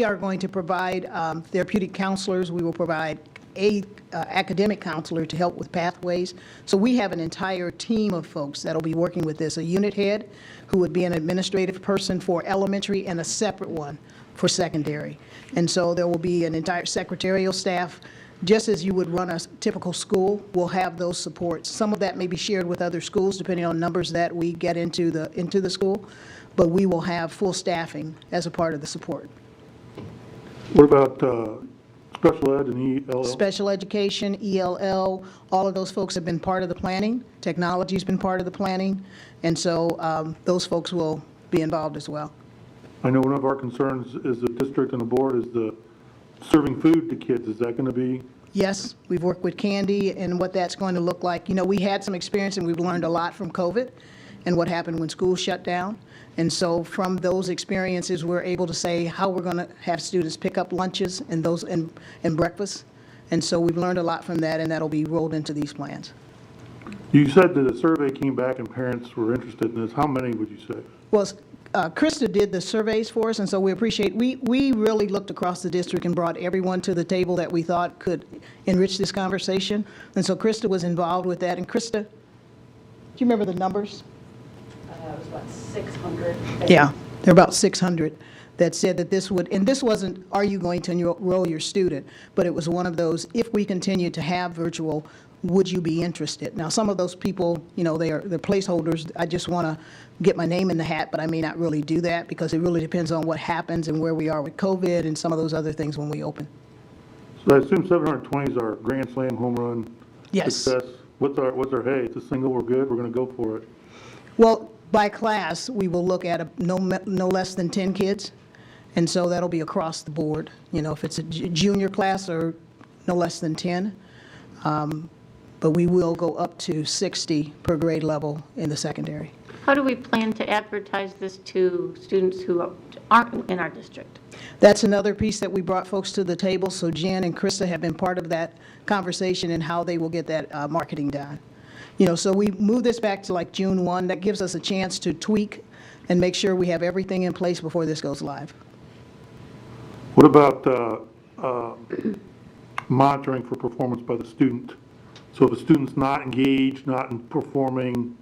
are going to provide therapeutic counselors. We will provide a academic counselor to help with pathways. So we have an entire team of folks that'll be working with this. A unit head who would be an administrative person for elementary and a separate one for secondary. And so there will be an entire secretarial staff. Just as you would run a typical school, we'll have those supports. Some of that may be shared with other schools depending on numbers that we get into the school, but we will have full staffing as a part of the support.
What about special ed and ELL?
Special education, ELL, all of those folks have been part of the planning. Technology's been part of the planning, and so those folks will be involved as well.
I know one of our concerns is the district and the board is the serving food to kids. Is that going to be?
Yes, we've worked with Candy and what that's going to look like. You know, we had some experience and we've learned a lot from COVID and what happened when schools shut down. And so from those experiences, we're able to say how we're going to have students pick up lunches and those and breakfast. And so we've learned a lot from that, and that'll be rolled into these plans.
You said that a survey came back and parents were interested in this. How many would you say?
Well, Krista did the surveys for us, and so we appreciate, we really looked across the district and brought everyone to the table that we thought could enrich this conversation. And so Krista was involved with that. And Krista, do you remember the numbers?
It was about 600.
Yeah, there are about 600 that said that this would, and this wasn't, are you going to enroll your student, but it was one of those, if we continue to have virtual, would you be interested? Now, some of those people, you know, they're placeholders. I just want to get my name in the hat, but I may not really do that because it really depends on what happens and where we are with COVID and some of those other things when we open.
So I assume 720 is our grand slam home run success. What's our, hey, it's a single, we're good, we're going to go for it.
Well, by class, we will look at no less than 10 kids, and so that'll be across the board. You know, if it's a junior class or no less than 10. But we will go up to 60 per grade level in the secondary.
How do we plan to advertise this to students who aren't in our district?
That's another piece that we brought folks to the table, so Jen and Krista have been part of that conversation and how they will get that marketing done. You know, so we move this back to like June 1. That gives us a chance to tweak and make sure we have everything in place before this goes live.
What about monitoring for performance by the student? So if a student's not engaged, not in performing,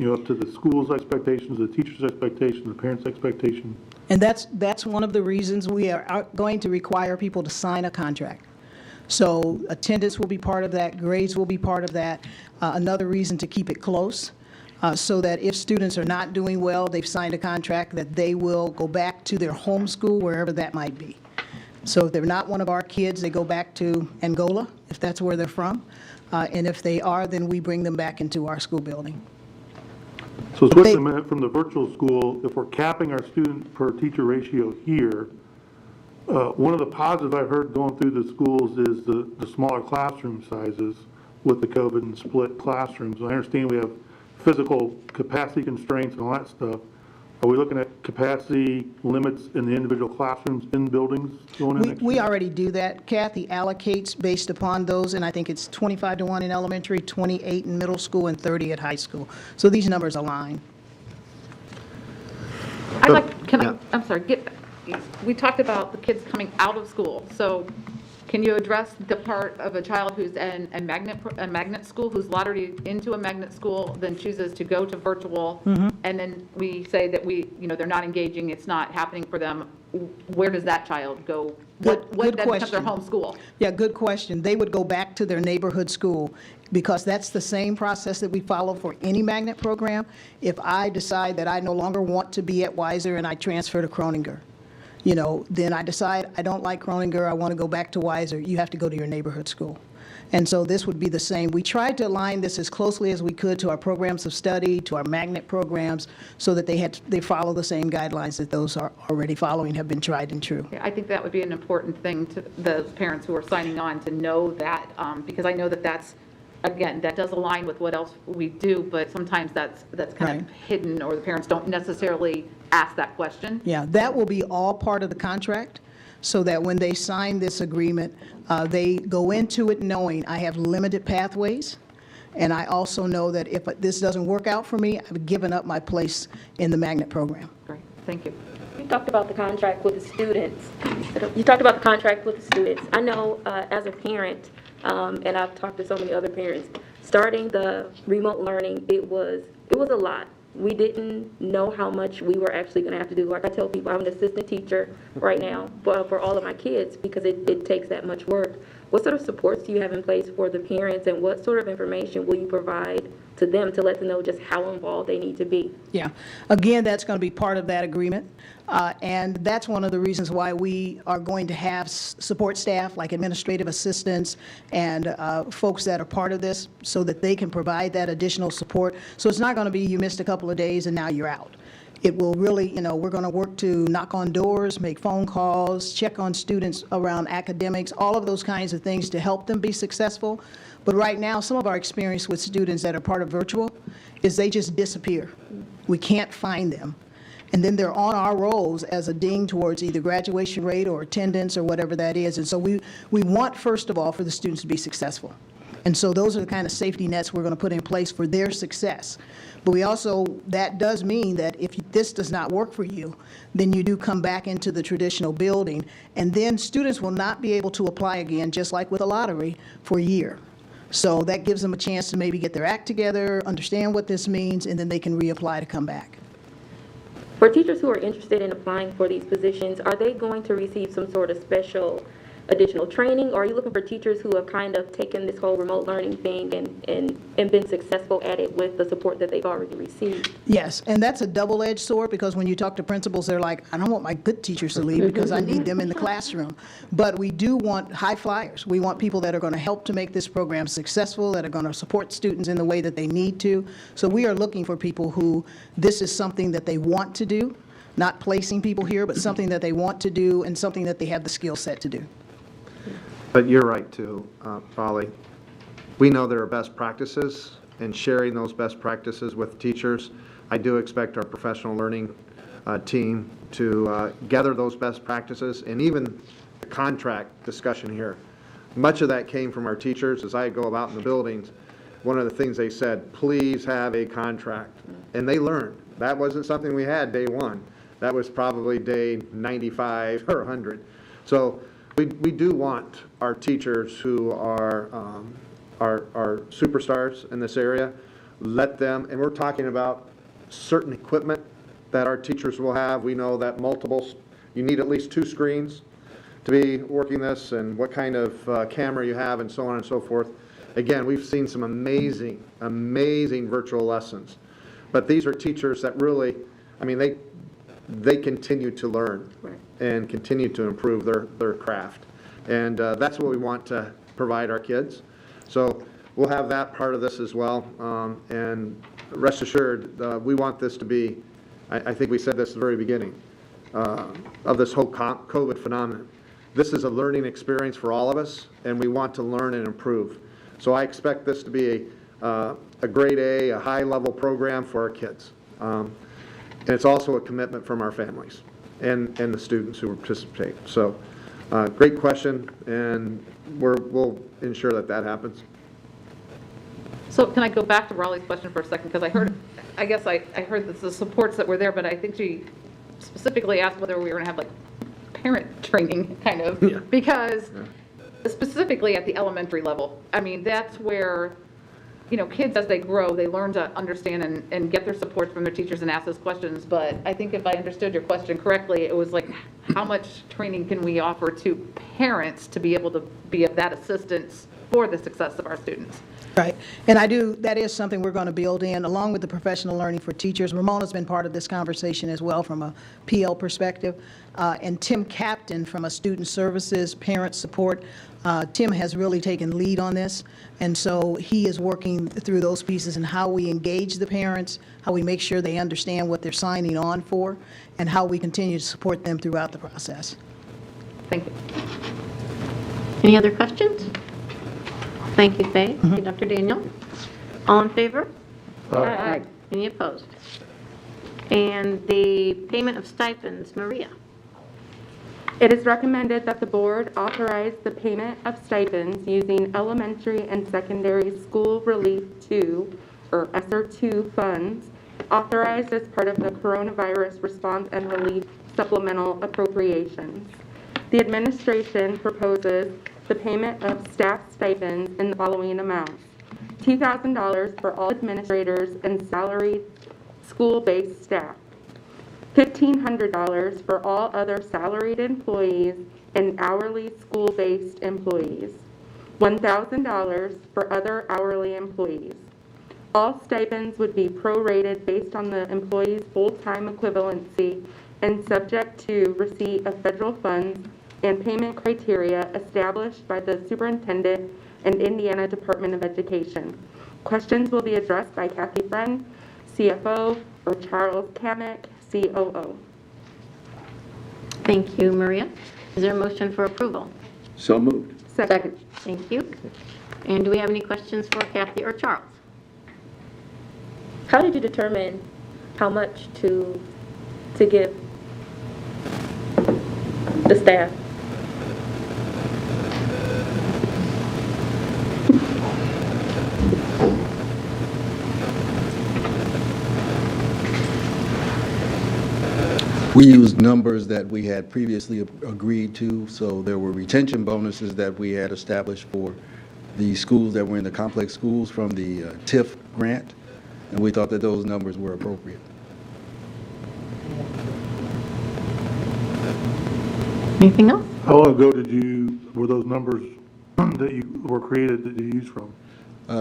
up to the school's expectations, the teacher's expectations, the parent's expectation.
And that's one of the reasons we are going to require people to sign a contract. So attendance will be part of that, grades will be part of that. Another reason to keep it close, so that if students are not doing well, they've signed a contract that they will go back to their home school, wherever that might be. So if they're not one of our kids, they go back to Angola, if that's where they're from. And if they are, then we bring them back into our school building.
So switching a minute from the virtual school, if we're capping our student per teacher ratio here, one of the positives I've heard going through the schools is the smaller classroom sizes with the COVID and split classrooms. I understand we have physical capacity constraints and all that stuff. Are we looking at capacity limits in the individual classrooms in buildings going in next year?
We already do that. Kathy allocates based upon those, and I think it's 25-to-1 in elementary, 28 in middle school, and 30 at high school. So these numbers align.
I'm sorry, we talked about the kids coming out of school, so can you address the part of a child who's in a magnet school, who's lotteried into a magnet school, then chooses to go to virtual, and then we say that they're not engaging, it's not happening for them, where does that child go? What then becomes their home school?
Yeah, good question. They would go back to their neighborhood school, because that's the same process that we follow for any magnet program. If I decide that I no longer want to be at Weiser and I transfer to Croninger, then I decide I don't like Croninger, I want to go back to Weiser, you have to go to your neighborhood school. And so this would be the same. We tried to align this as closely as we could to our programs of study, to our magnet programs, so that they follow the same guidelines that those are already following, have been tried and true.
Yeah, I think that would be an important thing to the parents who are signing on to know that, because I know that that does align with what else we do, but sometimes that's kind of hidden, or the parents don't necessarily ask that question.
Yeah, that will be all part of the contract, so that when they sign this agreement, they go into it knowing I have limited pathways, and I also know that if this doesn't work out for me, I've given up my place in the magnet program.
Great, thank you.
You talked about the contract with the students. I know as a parent, and I've talked to so many other parents, starting the remote learning, it was a lot. We didn't know how much we were actually going to have to do. Like I tell people, I'm an assistant teacher right now for all of my kids, because it takes that much work. What sort of supports do you have in place for the parents, and what sort of information will you provide to them to let them know just how involved they need to be?
Yeah, again, that's going to be part of that agreement. And that's one of the reasons why we are going to have support staff like administrative assistants and folks that are part of this, so that they can provide that additional support. So it's not going to be you missed a couple of days and now you're out. It will really, we're going to work to knock on doors, make phone calls, check on students around academics, all of those kinds of things to help them be successful. But right now, some of our experience with students that are part of virtual is they just disappear. We can't find them. And then they're on our rolls as a ding towards either graduation rate or attendance or whatever that is. And so we want, first of all, for the students to be successful. And so those are the kind of safety nets we're going to put in place for their success. But we also, that does mean that if this does not work for you, then you do come back into the traditional building, and then students will not be able to apply again, just like with a lottery, for a year. So that gives them a chance to maybe get their act together, understand what this means, and then they can reapply to come back.
For teachers who are interested in applying for these positions, are they going to receive some sort of special additional training, or are you looking for teachers who have kind of taken this whole remote learning thing and been successful at it with the support that they've already received?
Yes, and that's a double-edged sword, because when you talk to principals, they're like, I don't want my good teachers to leave because I need them in the classroom. But we do want high flyers. We want people that are going to help to make this program successful, that are going to support students in the way that they need to. So we are looking for people who this is something that they want to do, not placing people here, but something that they want to do and something that they have the skill set to do.
But you're right, too, Polly. We know there are best practices, and sharing those best practices with teachers. I do expect our professional learning team to gather those best practices, and even the contract discussion here. Much of that came from our teachers. As I go about in the buildings, one of the things they said, please have a contract. And they learned. That wasn't something we had day one. That was probably day 95 or 100. So we do want our teachers who are superstars in this area, let them, and we're talking about certain equipment that our teachers will have. We know that you need at least 2 screens to be working this, and what kind of camera you have, and so on and so forth. Again, we've seen some amazing, amazing virtual lessons. But these are teachers that really, I mean, they continue to learn and continue to improve their craft. And that's what we want to provide our kids. So we'll have that part of this as well. And rest assured, we want this to be, I think we said this at the very beginning, of this whole COVID phenomenon. This is a learning experience for all of us, and we want to learn and improve. So I expect this to be a grade A, a high-level program for our kids. And it's also a commitment from our families and the students who participate. So great question, and we'll ensure that happens.
So can I go back to Raleigh's question for a second? Because I heard the supports that were there, but I think she specifically asked whether we were going to have like parent training, kind of, because specifically at the elementary level, I mean, that's where, kids as they grow, they learn to understand and get their support from their teachers and ask those questions. But I think if I understood your question correctly, it was like, how much training can we offer to parents to be able to be of that assistance for the success of our students?
Right. And that is something we're going to build in, along with the professional learning for teachers. Ramona's been part of this conversation as well from a PL perspective. And Tim Captain from a student services, parent support. Tim has really taken lead on this. And so he is working through those pieces and how we engage the parents, how we make sure they understand what they're signing on for, and how we continue to support them throughout the process.
Thank you.
Any other questions? Thank you, Faye. Thank you, Dr. Daniel. All in favor?
Aye.
Any opposed? And the payment of stipends, Maria.
It is recommended that the board authorize the payment of stipends using elementary and secondary school relief 2, or ESSER 2 funds, authorized as part of the coronavirus response and relief supplemental appropriations. The administration proposes the payment of staff stipends in the following amounts: $2,000 for all administrators and salaried school-based staff, $1,500 for all other salaried employees and hourly school-based employees, $1,000 for other hourly employees. All stipends would be prorated based on the employee's full-time equivalency and subject to receipt of federal funds and payment criteria established by the Superintendent and Indiana Department of Education. Questions will be addressed by Kathy Friend, CFO, or Charles Kamek, COO.
Thank you, Maria. Is there a motion for approval?
So moved.
Second.
Thank you. And do we have any questions for Kathy or Charles?
How did you determine how much to give the staff?
We used numbers that we had previously agreed to, so there were retention bonuses that we had established for the schools that were in the complex schools from the TIF grant, and we thought that those numbers were appropriate.
Anything else?
How long ago were those numbers that were created that you used from?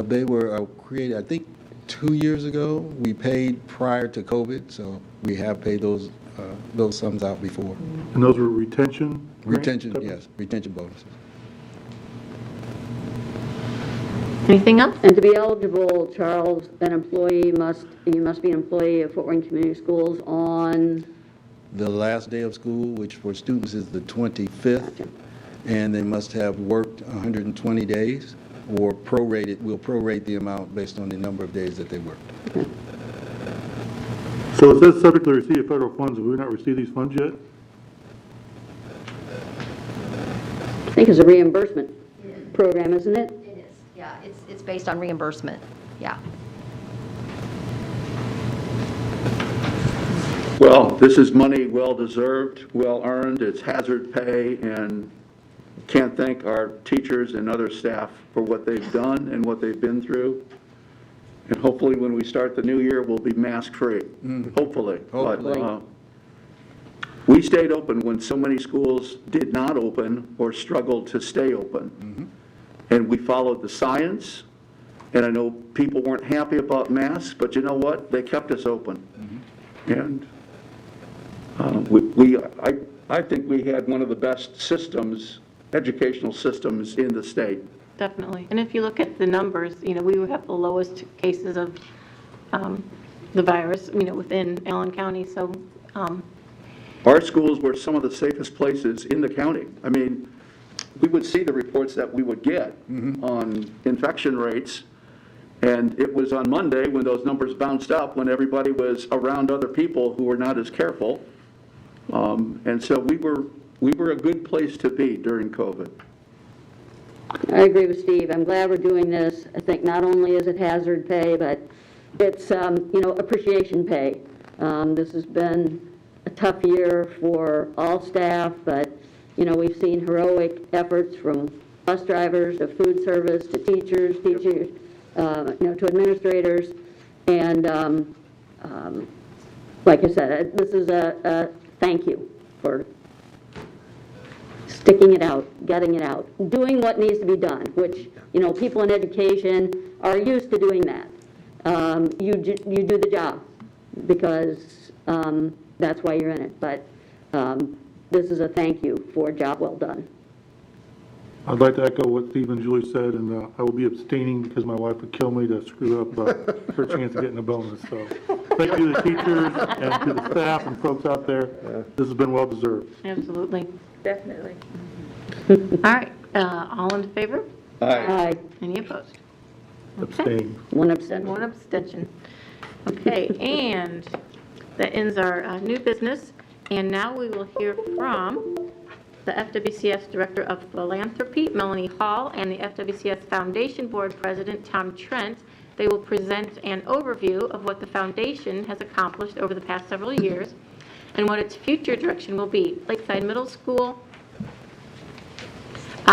They were created, I think, 2 years ago. We paid prior to COVID, so we have paid those sums out before.
And those were retention?
Retention, yes, retention bonuses.
Anything else?
And to be eligible, Charles, you must be an employee of Fort Wayne Community Schools on?
The last day of school, which for students is the 25th,
Gotcha.
and they must have worked 120 days, or prorated, we'll prorate the amount based on the number of days that they worked.
So it says subject to receipt of federal funds. Have we not received these funds yet?
I think it's a reimbursement program, isn't it?
It is, yeah, it's based on reimbursement, yeah.
Well, this is money well-deserved, well-earned, it's hazard pay, and can't thank our teachers and other staff for what they've done and what they've been through. And hopefully, when we start the new year, we'll be mask-free, hopefully.
Hopefully.
But we stayed open when so many schools did not open or struggled to stay open. And we followed the science, and I know people weren't happy about masks, but you know what? They kept us open. And I think we had one of the best systems, educational systems in the state.
Definitely. And if you look at the numbers, we have the lowest cases of the virus, within Allen County. So,
Our schools were some of the safest places in the county. I mean, we would see the reports that we would get on infection rates, and it was on Monday when those numbers bounced up, when everybody was around other people who were not as careful. And so we were a good place to be during COVID.
I agree with Steve. I'm glad we're doing this. I think not only is it hazard pay, but it's, appreciation pay. This has been a tough year for all staff, but, we've seen heroic efforts from bus drivers to food service to teachers, to administrators. And like I said, this is a thank you for sticking it out, getting it out, doing what needs to be done, which, people in education are used to doing that. You do the job because that's why you're in it. But this is a thank you for a job well done.
I'd like to echo what Steve and Julie said, and I will be abstaining because my wife would kill me to screw up her chance of getting a bonus. So thank you to the teachers and to the staff and folks out there. This has been well deserved.
absolutely.
Definitely.
All right, all in favor?
Aye.
Any opposed?
Abstain.
One abstention.
One abstention. Okay, and that ends our new business. And now we will hear from the FWCS Director of Philanthropy, Melanie Hall, and the FWCS Foundation Board President, Tom Trent. They will present an overview of what the foundation has accomplished over the past several years and what its future direction will be. Lakeside Middle School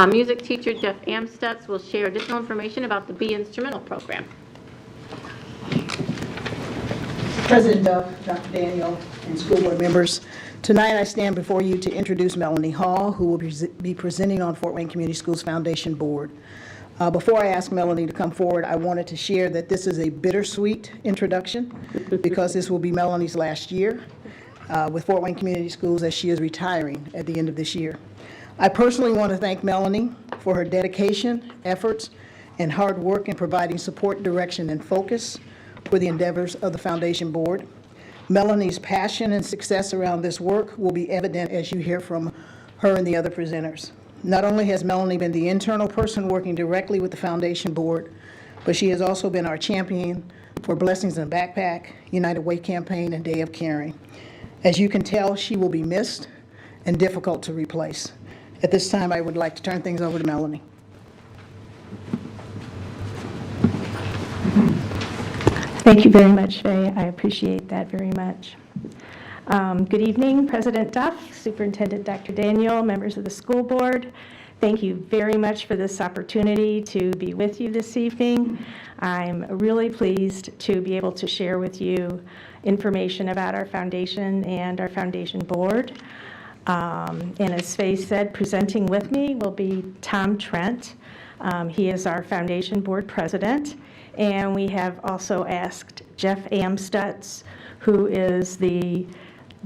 music teacher Jeff Amstutz will share additional information about the Be Instrumental program.
President Duff, Dr. Daniel, and school board members, tonight I stand before you to introduce Melanie Hall, who will be presenting on Fort Wayne Community Schools Foundation Board. Before I ask Melanie to come forward, I wanted to share that this is a bittersweet introduction because this will be Melanie's last year with Fort Wayne Community Schools as she is retiring at the end of this year. I personally want to thank Melanie for her dedication, efforts, and hard work in providing support, direction, and focus for the endeavors of the Foundation Board. Melanie's passion and success around this work will be evident as you hear from her and the other presenters. Not only has Melanie been the internal person working directly with the Foundation Board, but she has also been our champion for Blessings in a Backpack, United Way Campaign, and Day of Caring. As you can tell, she will be missed and difficult to replace. At this time, I would like to turn things over to Melanie.
Thank you very much, Faye. I appreciate that very much. Good evening, President Duff, Superintendent Dr. Daniel, members of the school board. Thank you very much for this opportunity to be with you this evening. I'm really pleased to be able to share with you information about our foundation and our foundation board. And as Faye said, presenting with me will be Tom Trent. He is our foundation board president. And we have also asked Jeff Amstutz, who is the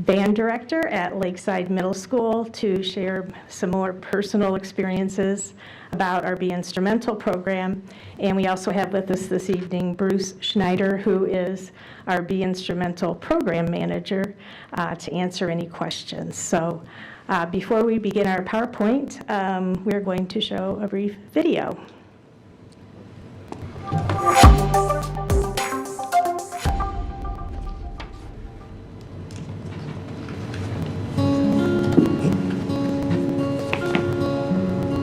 band director at Lakeside Middle School, to share some more personal experiences about our Be Instrumental program. And we also have with us this evening Bruce Schneider, who is our Be Instrumental program manager, to answer any questions. So Before we begin our PowerPoint, we're going to show a brief video.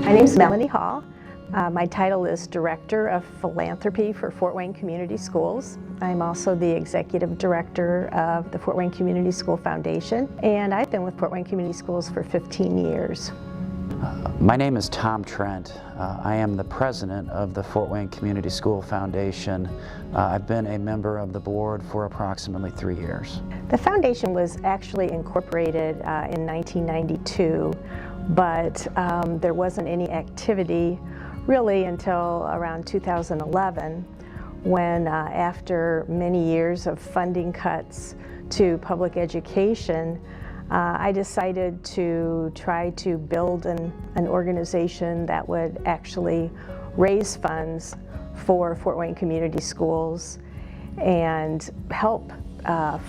My name is Melanie Hall. My title is Director of Philanthropy for Fort Wayne Community Schools. I'm also the Executive Director of the Fort Wayne Community School Foundation, and I've been with Fort Wayne Community Schools for 15 years.
My name is Tom Trent. I am the President of the Fort Wayne Community School Foundation. I've been a member of the board for approximately 3 years.
The foundation was actually incorporated in 1992, but there wasn't any activity really until around 2011, when after many years of funding cuts to public education, I decided to try to build an organization that would actually raise funds for Fort Wayne Community Schools and help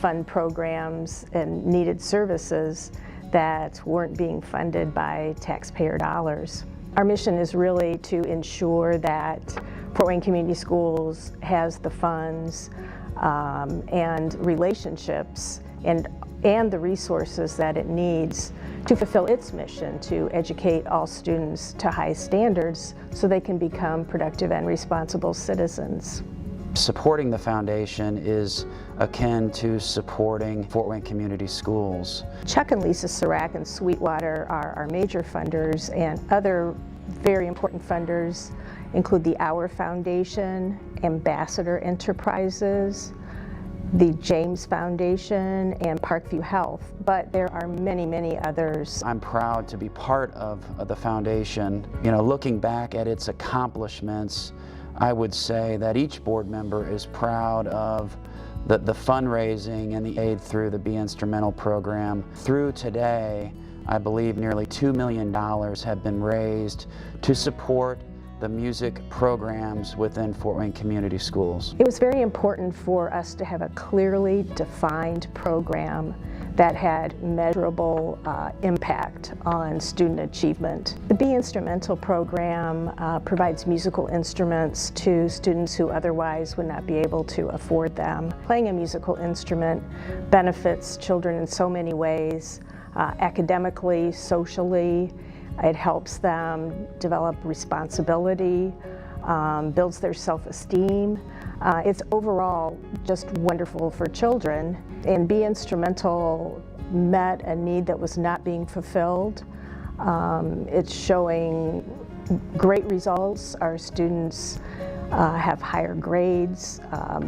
fund programs and needed services that weren't being funded by taxpayer dollars. Our mission is really to ensure that Fort Wayne Community Schools has the funds and relationships and the resources that it needs to fulfill its mission to educate all students to high standards so they can become productive and responsible citizens.
Supporting the foundation is akin to supporting Fort Wayne Community Schools.
Chuck and Lisa Serac and Sweetwater are our major funders, and other very important funders include the Our Foundation, Ambassador Enterprises, the James Foundation, and Parkview Health, but there are many, many others.
I'm proud to be part of the foundation. You know, looking back at its accomplishments, I would say that each board member is proud of the fundraising and the aid through the Be Instrumental program. Through today, I believe nearly $2 million have been raised to support the music programs within Fort Wayne Community Schools.
It was very important for us to have a clearly defined program that had measurable impact on student achievement. The Be Instrumental program provides musical instruments to students who otherwise would not be able to afford them. Playing a musical instrument benefits children in so many ways, academically, socially. It helps them develop responsibility, builds their self-esteem. It's overall just wonderful for children. And Be Instrumental met a need that was not being fulfilled. It's showing great results. Our students have higher grades.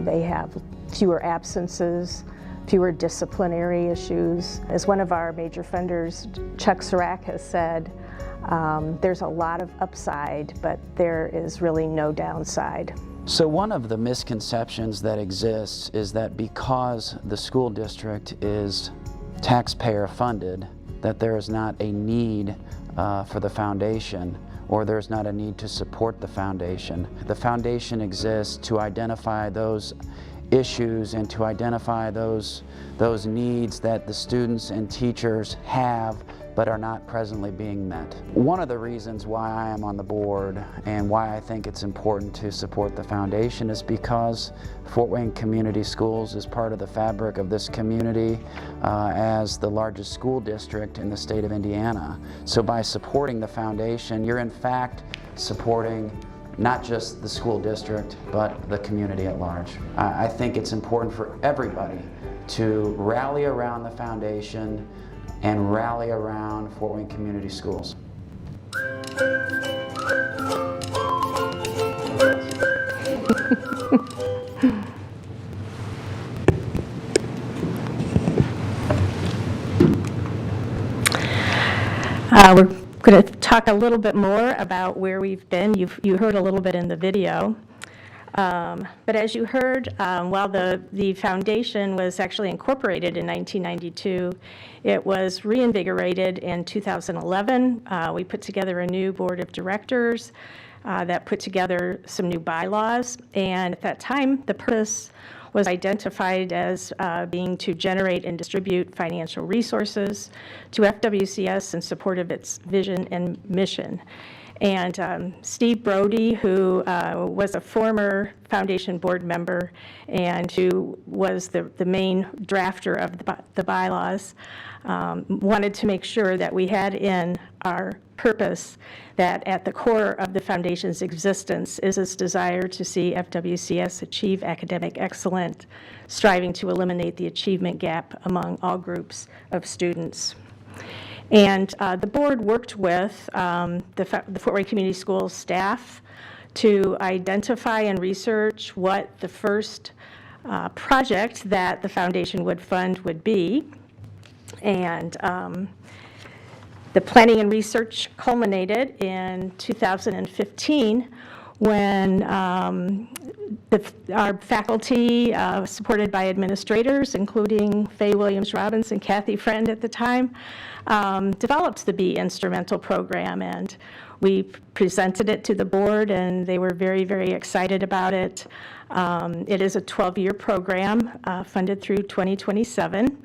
They have fewer absences, fewer disciplinary issues. As one of our major funders, Chuck Serac, has said, there's a lot of upside, but there is really no downside.
So one of the misconceptions that exists is that because the school district is taxpayer funded, that there is not a need for the foundation, or there's not a need to support the foundation. The foundation exists to identify those issues and to identify those needs that the students and teachers have but are not presently being met. One of the reasons why I am on the board and why I think it's important to support the foundation is because Fort Wayne Community Schools is part of the fabric of this community as the largest school district in the state of Indiana. So by supporting the foundation, you're in fact supporting not just the school district, but the community at large. I think it's important for everybody to rally around the foundation and rally around Fort Wayne Community Schools.
We're going to talk a little bit more about where we've been. You heard a little bit in the video. But as you heard, while the foundation was actually incorporated in 1992, it was reinvigorated in 2011. We put together a new board of directors that put together some new bylaws. And at that time, the purpose was identified as being to generate and distribute financial resources to FWCS in support of its vision and mission. And Steve Brody, who was a former foundation board member and who was the main drafter of the bylaws, wanted to make sure that we had in our purpose that at the core of the foundation's existence is its desire to see FWCS achieve academic excellence, striving to eliminate the achievement gap among all groups of students. And the board worked with the Fort Wayne Community Schools staff to identify and research what the first project that the foundation would fund would be. And the planning and research culminated in 2015 when our faculty, supported by administrators, including Faye Williams-Robbins and Kathy Friend at the time, developed the Be Instrumental program, and we presented it to the board, and they were very, very excited about it. It is a 12-year program funded through 2027.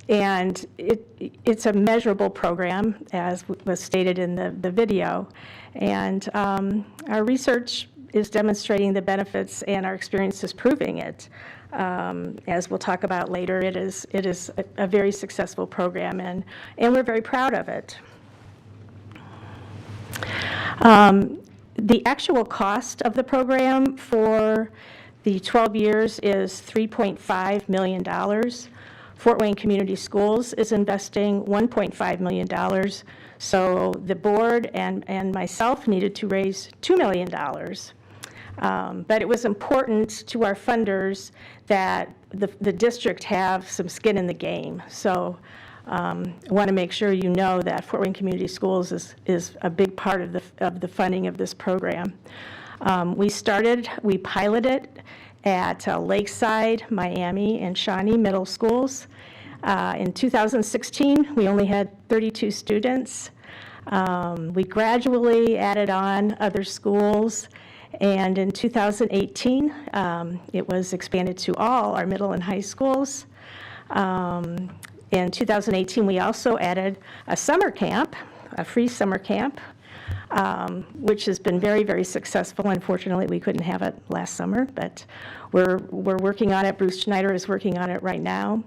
And it's a measurable program, as was stated in the video. And our research is demonstrating the benefits, and our experience is proving it. As we'll talk about later, it is a very successful program, and we're very proud of it. The actual cost of the program for the 12 years is $3.5 million. Fort Wayne Community Schools is investing $1.5 million. So the board and myself needed to raise $2 million. But it was important to our funders that the district have some skin in the game. So I want to make sure you know that Fort Wayne Community Schools is a big part of the funding of this program. We piloted at Lakeside, Miami, and Shawnee Middle Schools. In 2016, we only had 32 students. We gradually added on other schools, and in 2018, it was expanded to all our middle and high schools. In 2018, we also added a summer camp, a free summer camp, which has been very, very successful. Unfortunately, we couldn't have it last summer, but we're working on it. Bruce Schneider is working on it right now.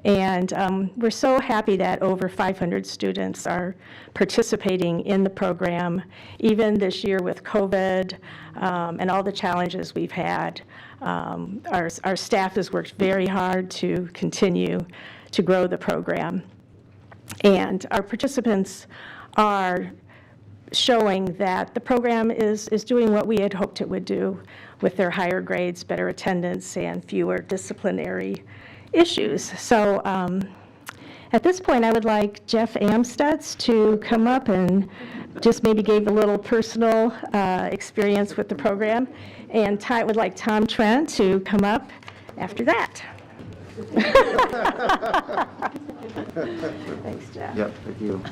And we're so happy that over 500 students are participating in the program, even this year with COVID and all the challenges we've had. Our staff has worked very hard to continue to grow the program. And our participants are showing that the program is doing what we had hoped it would do with their higher grades, better attendance, and fewer disciplinary issues. So at this point, I would like Jeff Amstutz to come up and just maybe give a little personal experience with the program. And I would like Tom Trent to come up after that. Thanks, Jeff.
Yep, thank you.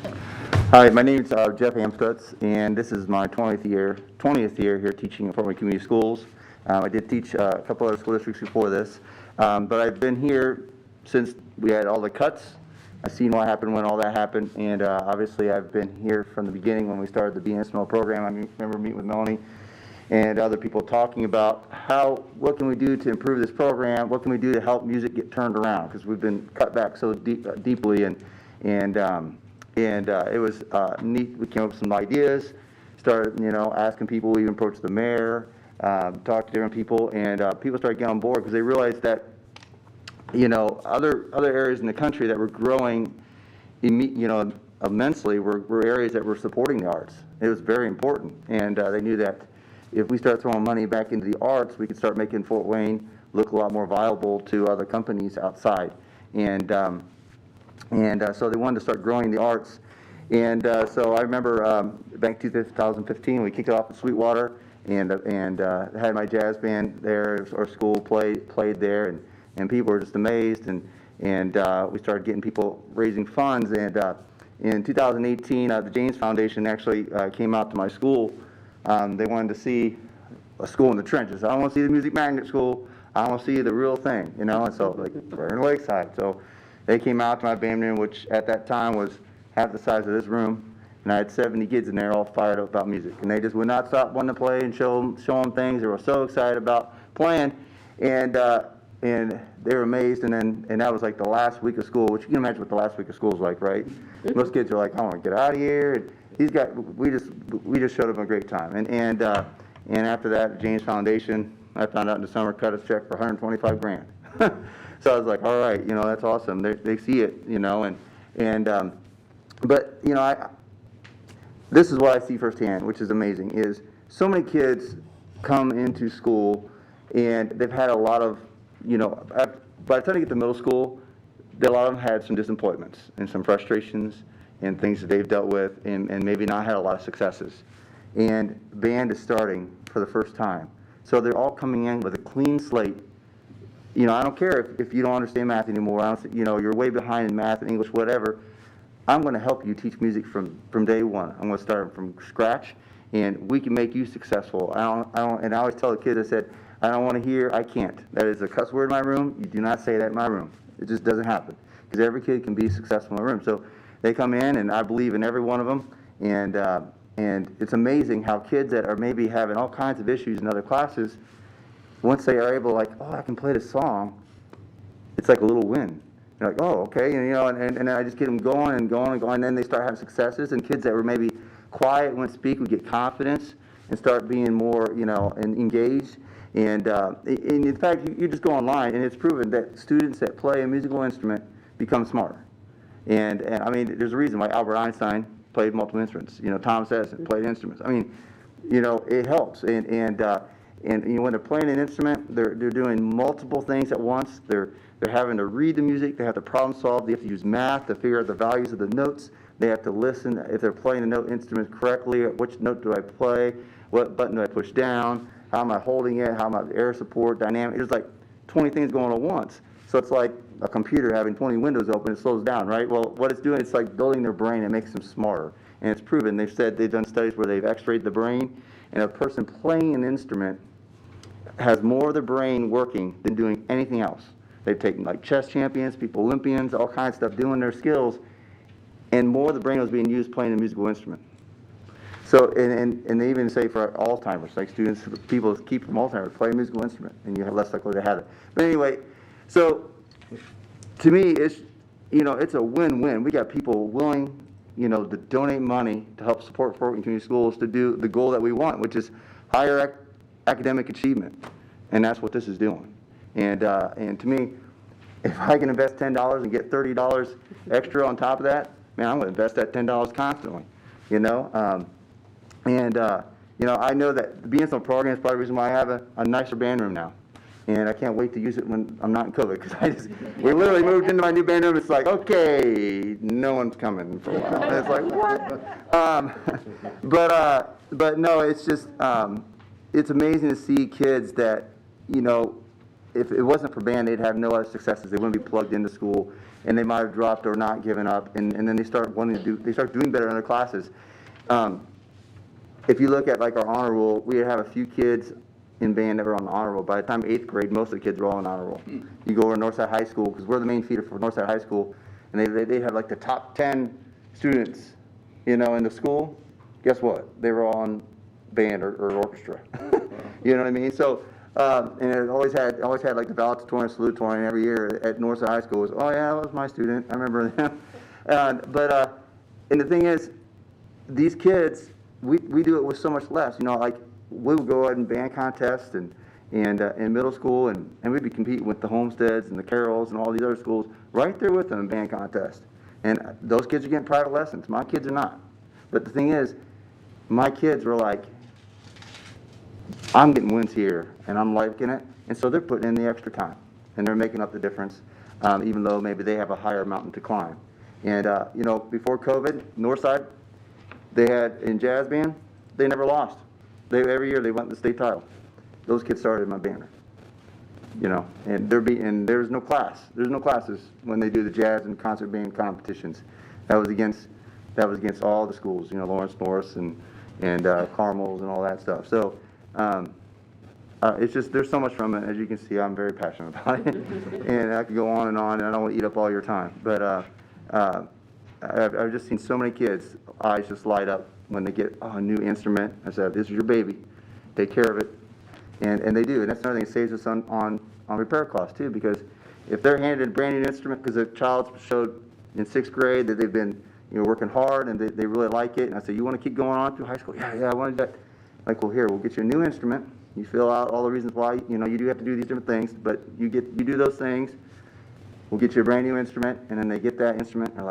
Hi, my name is Jeff Amstutz, and this is my 20th year here teaching at Fort Wayne Community Schools. I did teach a couple other school districts before this, but I've been here since we had all the cuts. I've seen what happened when all that happened, and obviously I've been here from the beginning when we started the BNSML program. I remember meeting with Melanie and other people talking about what can we do to improve this program, what can we do to help music get turned around, because we've been cut back so deeply, and it was neat. We came up with some ideas, started asking people. We even approached the mayor, talked to different people, and people started getting on board because they realized that other areas in the country that were growing immensely were areas that were supporting the arts. It was very important, and they knew that if we start throwing money back into the arts, we could start making Fort Wayne look a lot more viable to other companies outside. And so they wanted to start growing the arts. And so I remember back in 2015, we kicked it off in Sweetwater, and had my jazz band there. Our school played there, and people were just amazed. And we started getting people raising funds. And in 2018, the James Foundation actually came out to my school. They wanted to see a school in the trenches. I want to see the music magnet school. I want to see the real thing, you know. And so, like, we're in Lakeside. So they came out to my band room, which at that time was half the size of this room. And I had 70 kids in there all fired up about music. And they just would not stop wanting to play and show them things. They were so excited about playing. And they were amazed. And that was like the last week of school, which you can imagine what the last week of school is like, right? Most kids are like, I want to get out of here. And we just showed them a great time. And after that, James Foundation, I found out in the summer, cut us a check for $125,000. So I was like, all right, you know, that's awesome. They see it, you know, but, you know, this is what I see firsthand, which is amazing, is so many kids come into school and they've had a lot of, you know, by the time they get to middle school, a lot of them had some disappointments and some frustrations and things that they've dealt with and maybe not had a lot of successes. And band is starting for the first time. So they're all coming in with a clean slate. You know, I don't care if you don't understand math anymore, you know, you're way behind in math and English, whatever. I'm going to help you teach music from day one. I'm going to start from scratch, and we can make you successful. And I always tell the kids, I said, I don't want to hear, I can't. That is a cuss word in my room. You do not say that in my room. It just doesn't happen, because every kid can be successful in my room. So they come in, and I believe in every one of them, and it's amazing how kids that are maybe having all kinds of issues in other classes, once they are able, like, oh, I can play this song, it's like a little win. They're like, oh, okay, and, you know, and I just get them going and going and going, and then they start having successes, and kids that were maybe quiet, wouldn't speak, would get confidence and start being more, you know, and engaged. And in fact, you just go online, and it's proven that students that play a musical instrument become smarter. And I mean, there's a reason why Albert Einstein played multiple instruments. You know, Thomas Edison played instruments. I mean, you know, it helps. And you know, when they're playing an instrument, they're doing multiple things at once. They're having to read the music. They have to problem solve. They have to use math to figure out the values of the notes. They have to listen if they're playing the note instrument correctly. Which note do I play? What button do I push down? How am I holding it? How am I air support, dynamic? There's like 20 things going on at once. So it's like a computer having 20 windows open. It slows down, right? Well, what it's doing, it's like building their brain. It makes them smarter. And it's proven. They've done studies where they've x-rayed the brain, and a person playing an instrument has more of the brain working than doing anything else. They've taken like chess champions, people Olympians, all kinds of stuff, doing their skills, and more of the brain was being used playing a musical instrument. So, and they even say for Alzheimer's, like students, people keep from Alzheimer's, play a musical instrument, and you have less likely to have it. But anyway, so to me, it's, you know, it's a win-win. We got people willing, you know, to donate money to help support Fort Wayne Community Schools to do the goal that we want, which is higher academic achievement, and that's what this is doing. And to me, if I can invest $10 and get $30 extra on top of that, man, I'm going to invest that $10 constantly, you know. You know, I know that being some program is probably the reason why I have a nicer band room now. And I can't wait to use it when I'm not in COVID, because we literally moved into my new band room. It's like, okay, no one's coming for a while. And it's like, what? But no, it's just, it's amazing to see kids that, you know, if it wasn't for band, they'd have no other successes. They wouldn't be plugged into school, and they might have dropped or not given up, and then they start doing better in their classes. If you look at like our honor roll, we have a few kids in band that were on the honor roll. By the time 8th grade, most of the kids were all on honor roll. You go over to Northside High School, because we're the main feeder for Northside High School, and they have like the top 10 students, you know, in the school. Guess what? They were all on band or orchestra. You know what I mean? So, and it always had like the valedictorian, salutatorian every year at Northside High School. Was, oh yeah, that was my student. I remember them. And the thing is, these kids, we do it with so much less. You know, like we would go out in band contests and in middle school, and we'd be competing with the Homesteads and the Carrolls and all these other schools right there with them in band contest. And those kids are getting private lessons. My kids are not. But the thing is, my kids were like, I'm getting wins here, and I'm liking it. And so they're putting in the extra time, and they're making up the difference, even though maybe they have a higher mountain to climb. And, you know, before COVID, Northside, they had in jazz band, they never lost. Every year they won the state title. Those kids started in my banner, you know, and there's no class. There's no classes when they do the jazz and concert band competitions. That was against all the schools, you know, Lawrence Norris and Carmel's and all that stuff. So it's just, there's so much from it. As you can see, I'm very passionate about it. And I could go on, and I don't want to eat up all your time. But I've just seen so many kids' eyes just light up when they get a new instrument. I said, this is your baby. Take care of it. And they do. And that's another thing that saves us on repair costs, too, because if they're handed a brand new instrument, because a child showed in 6th grade that they've been working hard and they really like it, and I say, you want to keep going on through high school? Yeah, I want to do that. Like, well, here, we'll get you a new instrument. You fill out all the reasons why, you do have to do these different things, but you do those things. We'll get you a brand new instrument, and then they get that instrument, and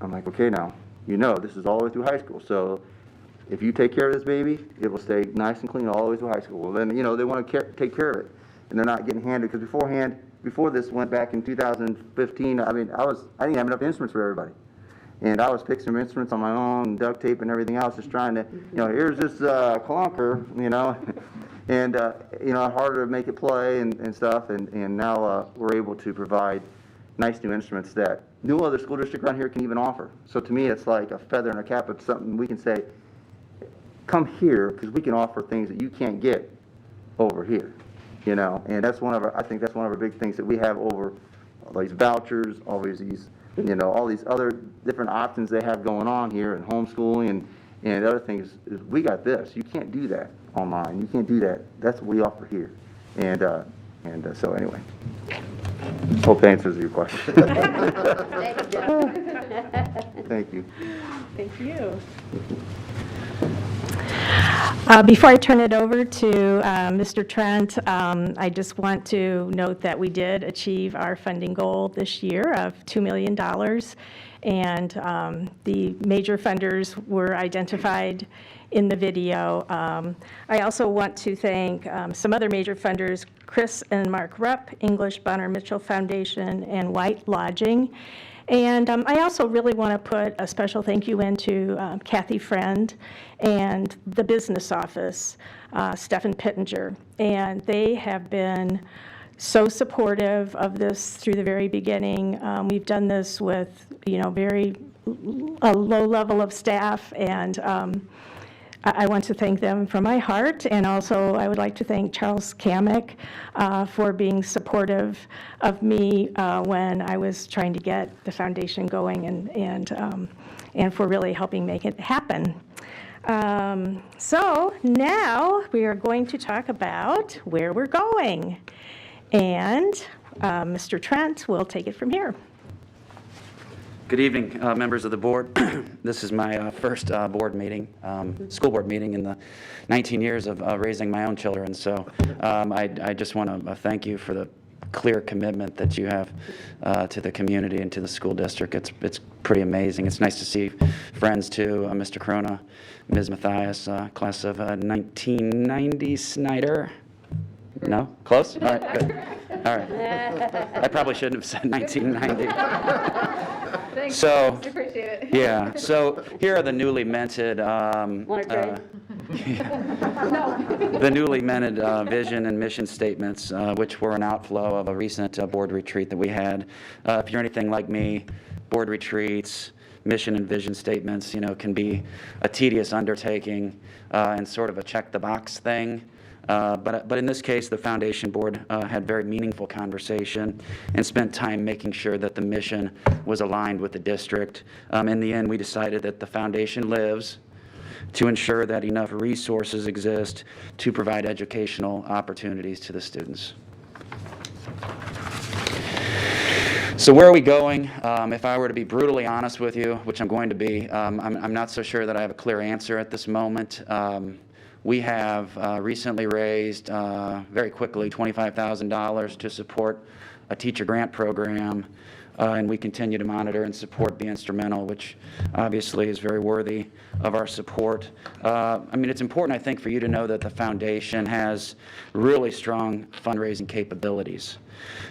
I'm like, okay, now, this is all the way through high school, so if you take care of this baby, it will stay nice and clean all the way through high school. Well, then, they want to take care of it, and they're not getting handed, because before this went back in 2015, I didn't have enough instruments for everybody. And I was fixing instruments on my own, duct tape and everything else, just trying to, here's this clunker, and, harder to make it play and stuff. And now we're able to provide nice new instruments that no other school district around here can even offer. So to me, it's like a feather in a cap of something we can say, come here, because we can offer things that you can't get over here. And I think that's one of our big things that we have over all these vouchers, all these, all these other different options they have going on here, and homeschooling and other things. Is we got this. You can't do that online. You can't do that. That's what we offer here. And so anyway, hope that answers your question. Thank you.
Thank you. Before I turn it over to Mr. Trent, I just want to note that we did achieve our funding goal this year of $2 million, and the major funders were identified in the video. I also want to thank some other major funders, Chris and Mark Rupp, English Bonner Mitchell Foundation, and White Lodging. And I also really want to put a special thank you into Kathy Friend and the business office, Stephen Pittenger. And they have been so supportive of this through the very beginning. We've done this with, a low level of staff, and I want to thank them from my heart, and also I would like to thank Charles Kamek for being supportive of me when I was trying to get the foundation going, and for really helping make it happen. So now we are going to talk about where we're going, and Mr. Trent will take it from here.
Good evening, members of the board. This is my first board meeting, school board meeting in the 19 years of raising my own children. So I just want to thank you for the clear commitment that you have to the community and to the school district. It's pretty amazing. It's nice to see friends too, Mr. Corona, Ms. Mathias, class of 1990, Snyder. No? Close? All right, good. All right. I probably shouldn't have said 1990.
Thanks.
So,
Appreciate it.
yeah, so here are the newly minted, the newly minted vision and mission statements, which were an outflow of a recent board retreat that we had. If you're anything like me, board retreats, mission and vision statements, can be a tedious undertaking and sort of a check-the-box thing. But in this case, the foundation board had very meaningful conversation and spent time making sure that the mission was aligned with the district. In the end, we decided that the foundation lives to ensure that enough resources exist to provide educational opportunities to the students. So where are we going? If I were to be brutally honest with you, which I'm going to be, I'm not so sure that I have a clear answer at this moment. We have recently raised, very quickly, $25,000 to support a teacher grant program, and we continue to monitor and support Be Instrumental, which obviously is very worthy of our support. It's important, I think, for you to know that the foundation has really strong fundraising capabilities.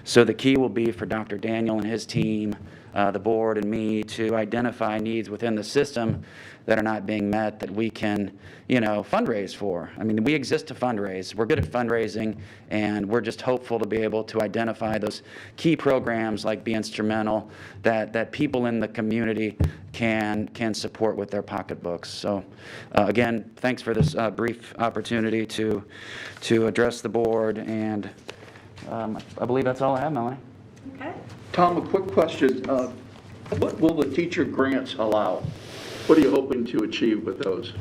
So the key will be for Dr. Daniel and his team the board and me to identify needs within the system that are not being met that we can, fundraise for. I mean, we exist to fundraise. We're good at fundraising, and we're just hopeful to be able to identify those key programs like Be Instrumental that people in the community can support with their pocketbooks. So again, thanks for this brief opportunity to address the board, and I believe that's all I have, Melanie.
Tom, a quick question. What will the teacher grants allow? What are you hoping to achieve with those?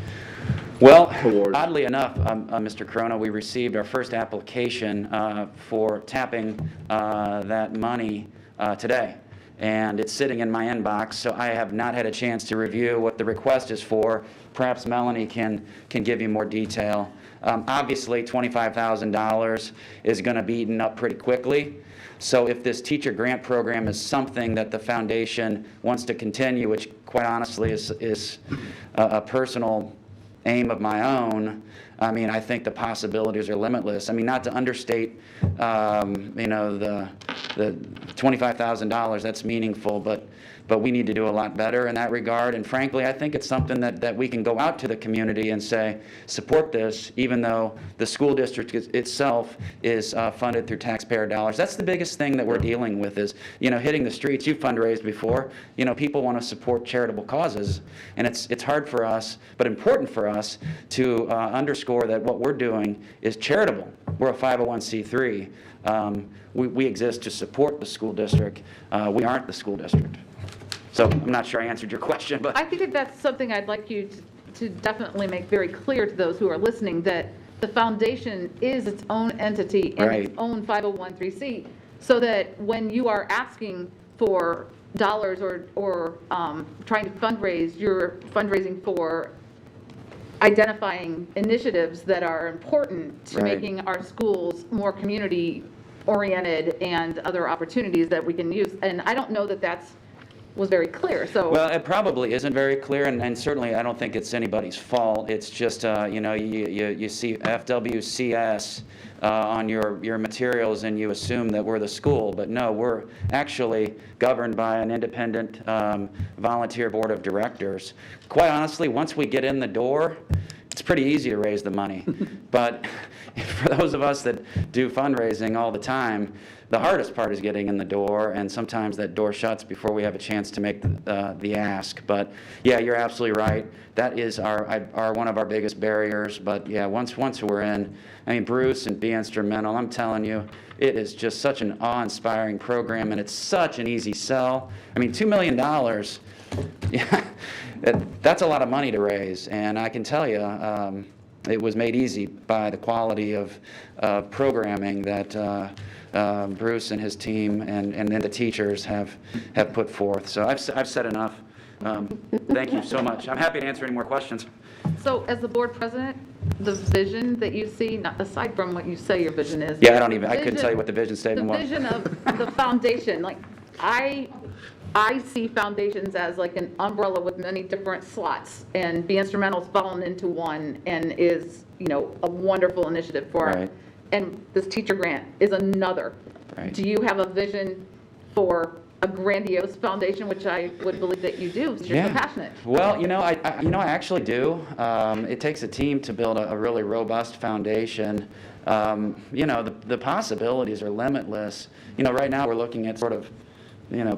Well,
awards?
oddly enough, Mr. Corona, we received our first application for tapping that money today. And it's sitting in my inbox, so I have not had a chance to review what the request is for. Perhaps Melanie can give you more detail. Obviously, $25,000 is going to be eaten up pretty quickly. So if this teacher grant program is something that the foundation wants to continue, which quite honestly is a personal aim of my own, I mean, I think the possibilities are limitless. I mean, not to understate, the $25,000, that's meaningful, but we need to do a lot better in that regard. And frankly, I think it's something that we can go out to the community and say, support this, even though the school district itself is funded through taxpayer dollars. That's the biggest thing that we're dealing with is, hitting the streets. You've fundraised before. People want to support charitable causes. And it's hard for us, but important for us to underscore that what we're doing is charitable. We're a 501c3. We exist to support the school district. We aren't the school district. So I'm not sure I answered your question, but
I think that that's something I'd like you to definitely make very clear to those who are listening, that the foundation is its own entity and
Right.
its own 501(c)(3), so that when you are asking for dollars or trying to fundraise, you're fundraising for identifying initiatives that are important to
Right.
making our schools more community-oriented and other opportunities that we can use. And I don't know that was very clear, so.
well, it probably isn't very clear, and certainly I don't think it's anybody's fault. It's just, you see FWCS on your materials and you assume that we're the school, but no, we're actually governed by an independent volunteer board of directors. Quite honestly, once we get in the door, it's pretty easy to raise the money. But for those of us that do fundraising all the time, the hardest part is getting in the door, and sometimes that door shuts before we have a chance to make the ask. But yeah, you're absolutely right. That is our one of our biggest barriers. But yeah, once we're in, I mean, Bruce and Be Instrumental, I'm telling you, it is just such an awe-inspiring program, and it's such an easy sell. I mean, $2 million, yeah, that's a lot of money to raise, and I can tell you, it was made easy by the quality of programming that Bruce and his team and then the teachers have put forth. So I've said enough. Thank you so much. I'm happy to answer any more questions.
So as the board president, the vision that you see, not aside from what you say your vision is.
Yeah, I couldn't tell you what the vision statement was.
The vision of the foundation, like I see foundations as like an umbrella with many different slots, and Be Instrumental's fallen into one and is, a wonderful initiative for it.
Right.
And this teacher grant is another.
Right.
Do you have a vision for a grandiose foundation, which I would believe that you do, because you're so passionate?
Well, I actually do. It takes a team to build a really robust foundation. The possibilities are limitless. Right now we're looking at sort of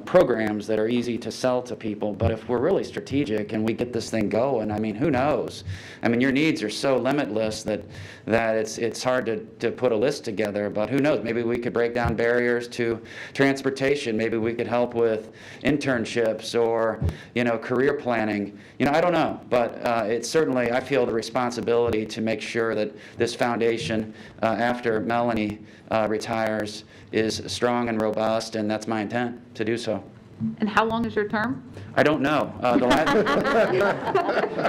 programs that are easy to sell to people, but if we're really strategic and we get this thing going, I mean, who knows? I mean, your needs are so limitless that it's hard to put a list together, but who knows? Maybe we could break down barriers to transportation. Maybe we could help with internships or, career planning. I don't know, but it's certainly, I feel the responsibility to make sure that this foundation, after Melanie retires, is strong and robust, and that's my intent to do so.
And how long is your term?
I don't know. I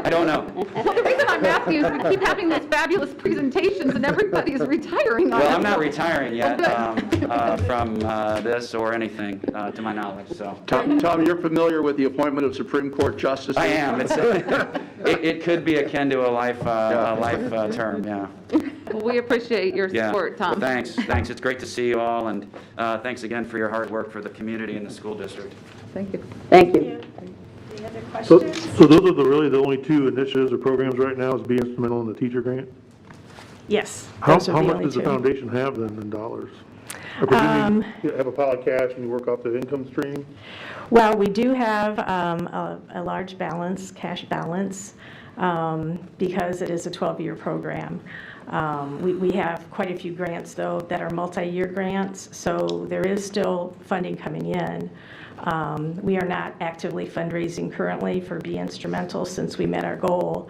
don't know.
Well, the reason I'm asking is we keep having these fabulous presentations and everybody's retiring on
Well,
us.
I'm not retiring yet from this or anything, to my knowledge. So.
Tom, you're familiar with the appointment of Supreme Court justices?
I am. It could be akin to a life term. Yeah.
Well, we appreciate your
Yeah.
support,
Well,
Tom.
thanks. It's great to see you all, and thanks again for your hard work for the community and the school district.
Thank you.
Thank you.
Any other
So
questions?
those are really the only two initiatives or programs right now is Be Instrumental in the teacher grant?
Yes.
How
those are the
much
only
does the
two.
foundation have then in dollars? I presume you have a pile of cash and you work off the income stream?
Well, we do have a large balance, cash balance, because it is a 12-year program. We have quite a few grants, though, that are multi-year grants, so there is still funding coming in. We are not actively fundraising currently for Be Instrumental since we met our goal,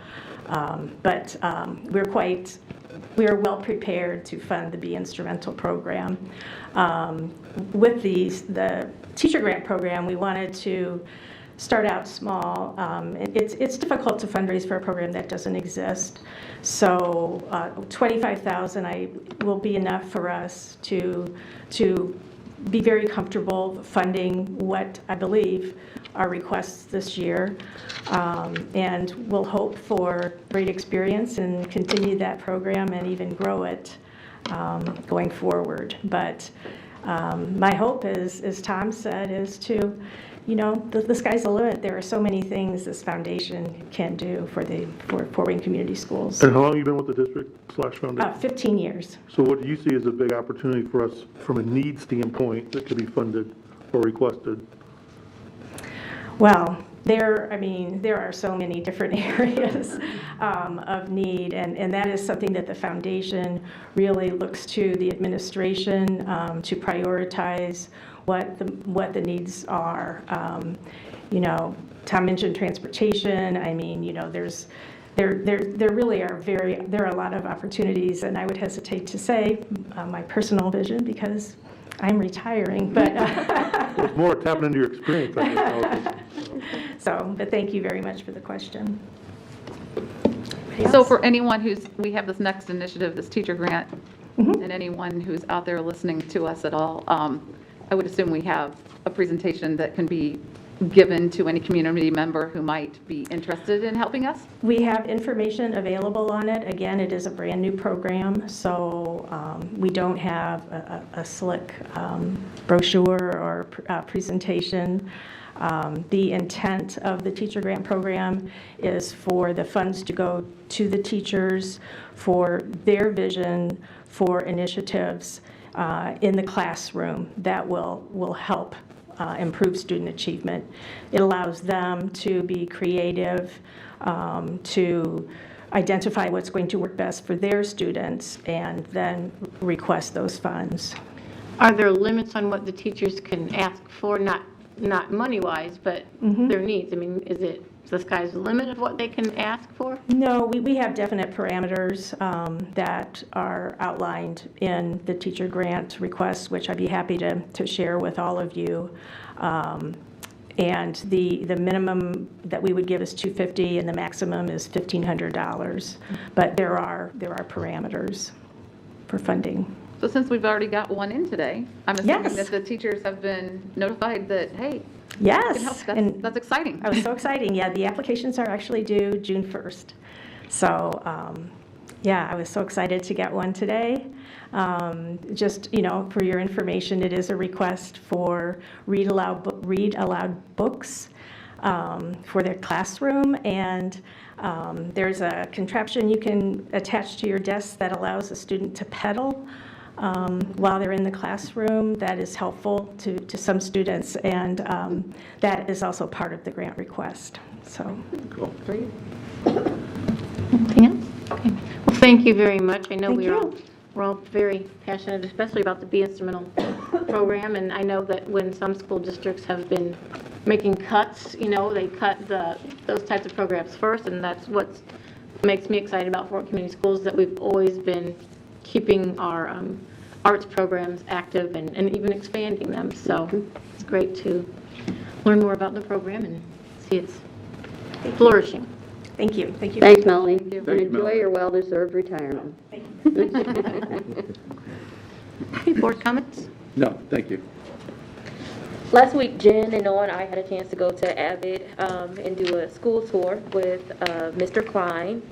but we are well prepared to fund the Be Instrumental program. With the teacher grant program, we wanted to start out small. It's difficult to fundraise for a program that doesn't exist. So $25,000 will be enough for us to be very comfortable funding what I believe our requests this year. And we'll hope for great experience and continue that program and even grow it going forward. But my hope is, as Tom said, is to, the sky's the limit. There are so many things this foundation can do for Fort Wayne Community Schools.
And how long have you been with the district/foundation?
15 years.
So what do you see as a big opportunity for us from a need standpoint that could be funded or requested?
Well, there are so many different areas of need, and that is something that the foundation really looks to the administration to prioritize what the needs are. Tom mentioned transportation. There really are there are a lot of opportunities, and I would hesitate to say my personal vision because I'm retiring, but
Well, it's more tapping into your experience, I guess.
but thank you very much for the question.
So for anyone we have this next initiative, this teacher grant, and anyone who's out there listening to us at all, I would assume we have a presentation that can be given to any community member who might be interested in helping us?
We have information available on it. Again, it is a brand-new program, so we don't have a slick brochure or presentation. The intent of the teacher grant program is for the funds to go to the teachers for their vision for initiatives in the classroom that will help improve student achievement. It allows them to be creative, to identify what's going to work best for their students, and then request those funds.
Are there limits on what the teachers can ask for, not money-wise, but their needs? Is the sky's the limit of what they can ask for?
No, we have definite parameters that are outlined in the teacher grant requests, which I'd be happy to share with all of you. And the minimum that we would give is $250, and the maximum is $1,500. But there are parameters for funding.
So since we've already got one in today, I'm assuming
Yes.
that the teachers have been notified that, hey,
Yes.
you can help.
and
That's exciting.
I was so exciting. Yeah, the applications are actually due June 1st. So, I was so excited to get one today. Just, for your information, it is a request for read aloud books for their classroom. And there's a contraption you can attach to your desk that allows a student to pedal while they're in the classroom. That is helpful to some students, and that is also part of the grant request. So,
Cool.
Great.
Anything else? Okay. Well, thank you very much. I know
Thank
we're all very passionate, especially about the Be Instrumental program, and I know that when some school districts have been making cuts, they cut those types of programs first, and that's what makes me excited about Fort Community Schools, that we've always been keeping our arts programs active and even expanding them. So it's great to learn more about the program and see it's flourishing.
thank you. Thank you.
Thanks, Melanie. And
you,
enjoy
Melanie.
your well-deserved retirement.
Okay, board comments?
No, thank you.
Last week, Jen and Noah and I had a chance to go to Avid and do a school tour with Mr. Klein.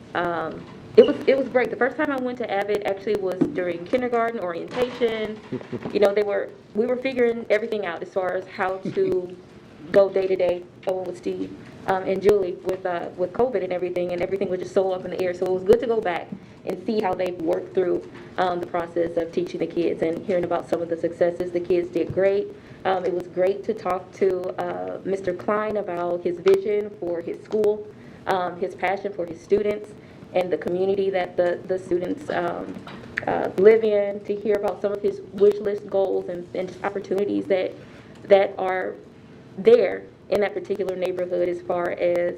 it was great. The first time I went to Abbott actually was during kindergarten orientation. You know, we were figuring everything out as far as how to go day to day with Steve and Julie with COVID and everything was just so up in the air. So it was good to go back and see how they've worked through the process of teaching the kids and hearing about some of the successes. The kids did great. It was great to talk to Mr. Klein about his vision for his school, his passion for his students, and the community that the students live in, to hear about some of his wish list goals and just opportunities that are there in that particular neighborhood as far as,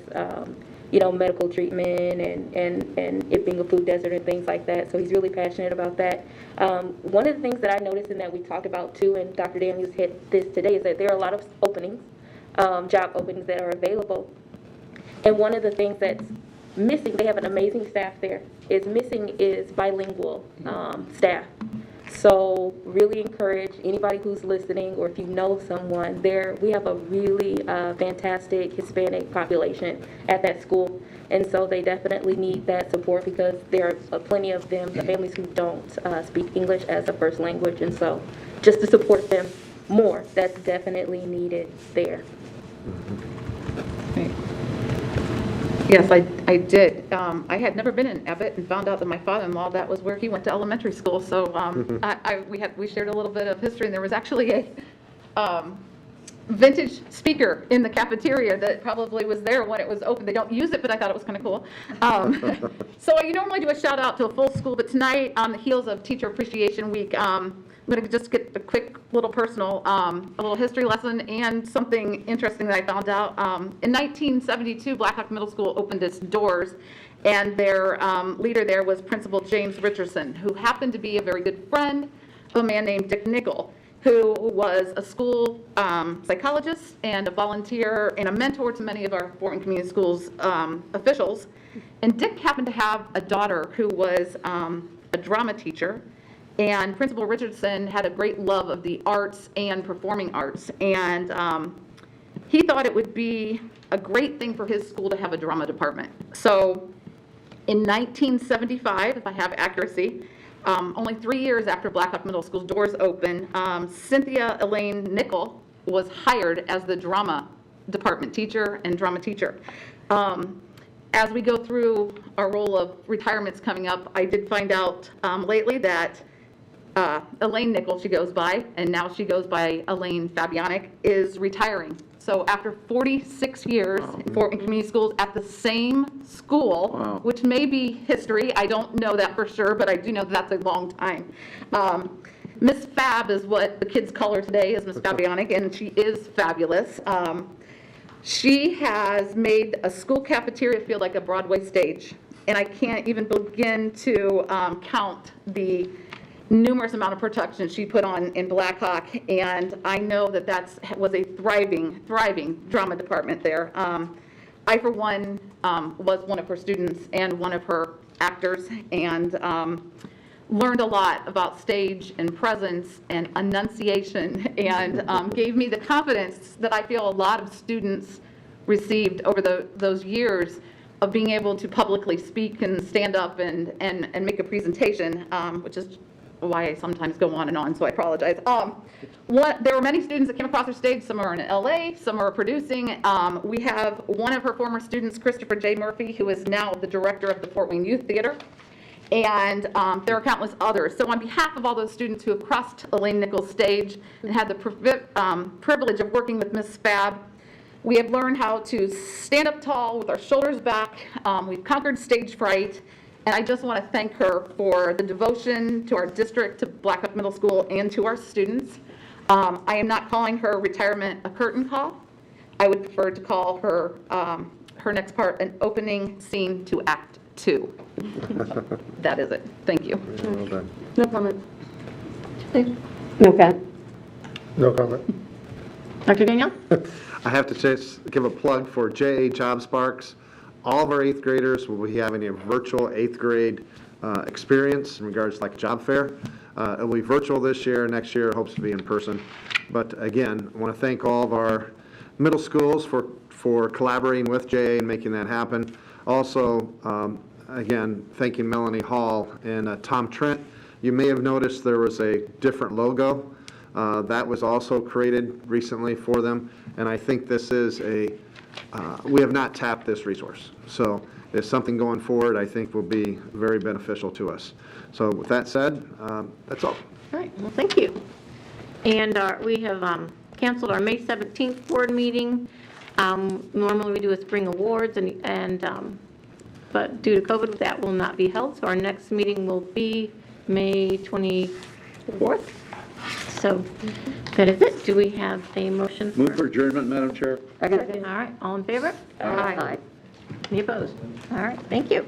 you know, medical treatment and it being a food desert and things like that. So he's really passionate about that. One of the things that I noticed and that we talked about too, and Dr. Daniels hit this today, is that there are a lot of openings, job openings that are available. And one of the things that's missing, they have an amazing staff there, is missing is bilingual staff. So really encourage anybody who's listening, or if you know someone there, we have a really fantastic Hispanic population at that school. And so they definitely need that support because there are plenty of them, the families who don't speak English as a first language. And so just to support them more, that's definitely needed there.
Yes, I did. I had never been in Abbott and found out that my father-in-law, that was where he went to elementary school. So we shared a little bit of history, and there was actually a vintage speaker in the cafeteria that probably was there when it was open. They don't use it, but I thought it was kind of cool. So I normally do a shout out to a full school, but tonight, on the heels of Teacher Appreciation Week, I'm going to just get a quick little personal, a little history lesson and something interesting that I found out. In 1972, Blackhawk Middle School opened its doors, and their leader there was Principal James Richardson, who happened to be a very good friend of a man named Dick Nickel, who was a school psychologist and a volunteer and a mentor to many of our Fort Wayne Community Schools officials. And Dick happened to have a daughter who was a drama teacher. And Principal Richardson had a great love of the arts and performing arts. And he thought it would be a great thing for his school to have a drama department. So in 1975, if I have accuracy, only 3 years after Blackhawk Middle School's doors opened, Cynthia Elaine Nickel was hired as the drama department teacher and drama teacher. As we go through our roll of retirements coming up, I did find out lately that Elaine Nickel, she goes by, and now she goes by Elaine Fabianic, is retiring. So after 46 years in Fort Wayne Community Schools at the same school, which may be history, I don't know that for sure, but I do know that's a long time. Miss Fab is what the kids call her today, is Miss Fabianic, and she is fabulous. She has made a school cafeteria feel like a Broadway stage, and I can't even begin to count the numerous amount of production she put on in Blackhawk, and I know that was a thriving drama department there. I, for one, was one of her students and one of her actors, and learned a lot about stage and presence and enunciation, and gave me the confidence that I feel a lot of students received over those years of being able to publicly speak and stand up and make a presentation, which is why I sometimes go on and on, so I apologize. There were many students that came across her stage. Some are in LA, some are producing. We have one of her former students, Christopher J. Murphy, who is now the director of the Fort Wayne Youth Theater. And there are countless others. So on behalf of all those students who have crossed Elaine Nichols' stage and had the privilege of working with Miss Fab, we have learned how to stand up tall with our shoulders back. We've conquered stage fright. And I just want to thank her for the devotion to our district, to Blackhawk Middle School, and to our students. I am not calling her retirement a curtain call. I would prefer to call her her next part an opening scene to Act 2. That is it. Thank you.
Well done.
No comment. No comment.
No comment.
Dr. Daniel?
I have to just give a plug for JA Job Sparks. All of our 8th graders will be having a virtual 8th grade experience in regards to like a job fair. It will be virtual this year. Next year it hopes to be in person. But again, I want to thank all of our middle schools for collaborating with JA and making that happen. Also, again, thanking Melanie Hall and Tom Trent. You may have noticed there was a different logo that was also created recently for them, and I think this is we have not tapped this resource. So it's something going forward I think will be very beneficial to us. So with that said, that's all.
All right, well, thank you. And we have canceled our May 17th board meeting. Normally, we do a spring awards, but due to COVID, that will not be held, so our next meeting will be May 24th. So that is it. Do we have a motion?
Move for adjournment, Madam Chair.
All right, all in favor?
Aye.
Any opposed? All right, thank you.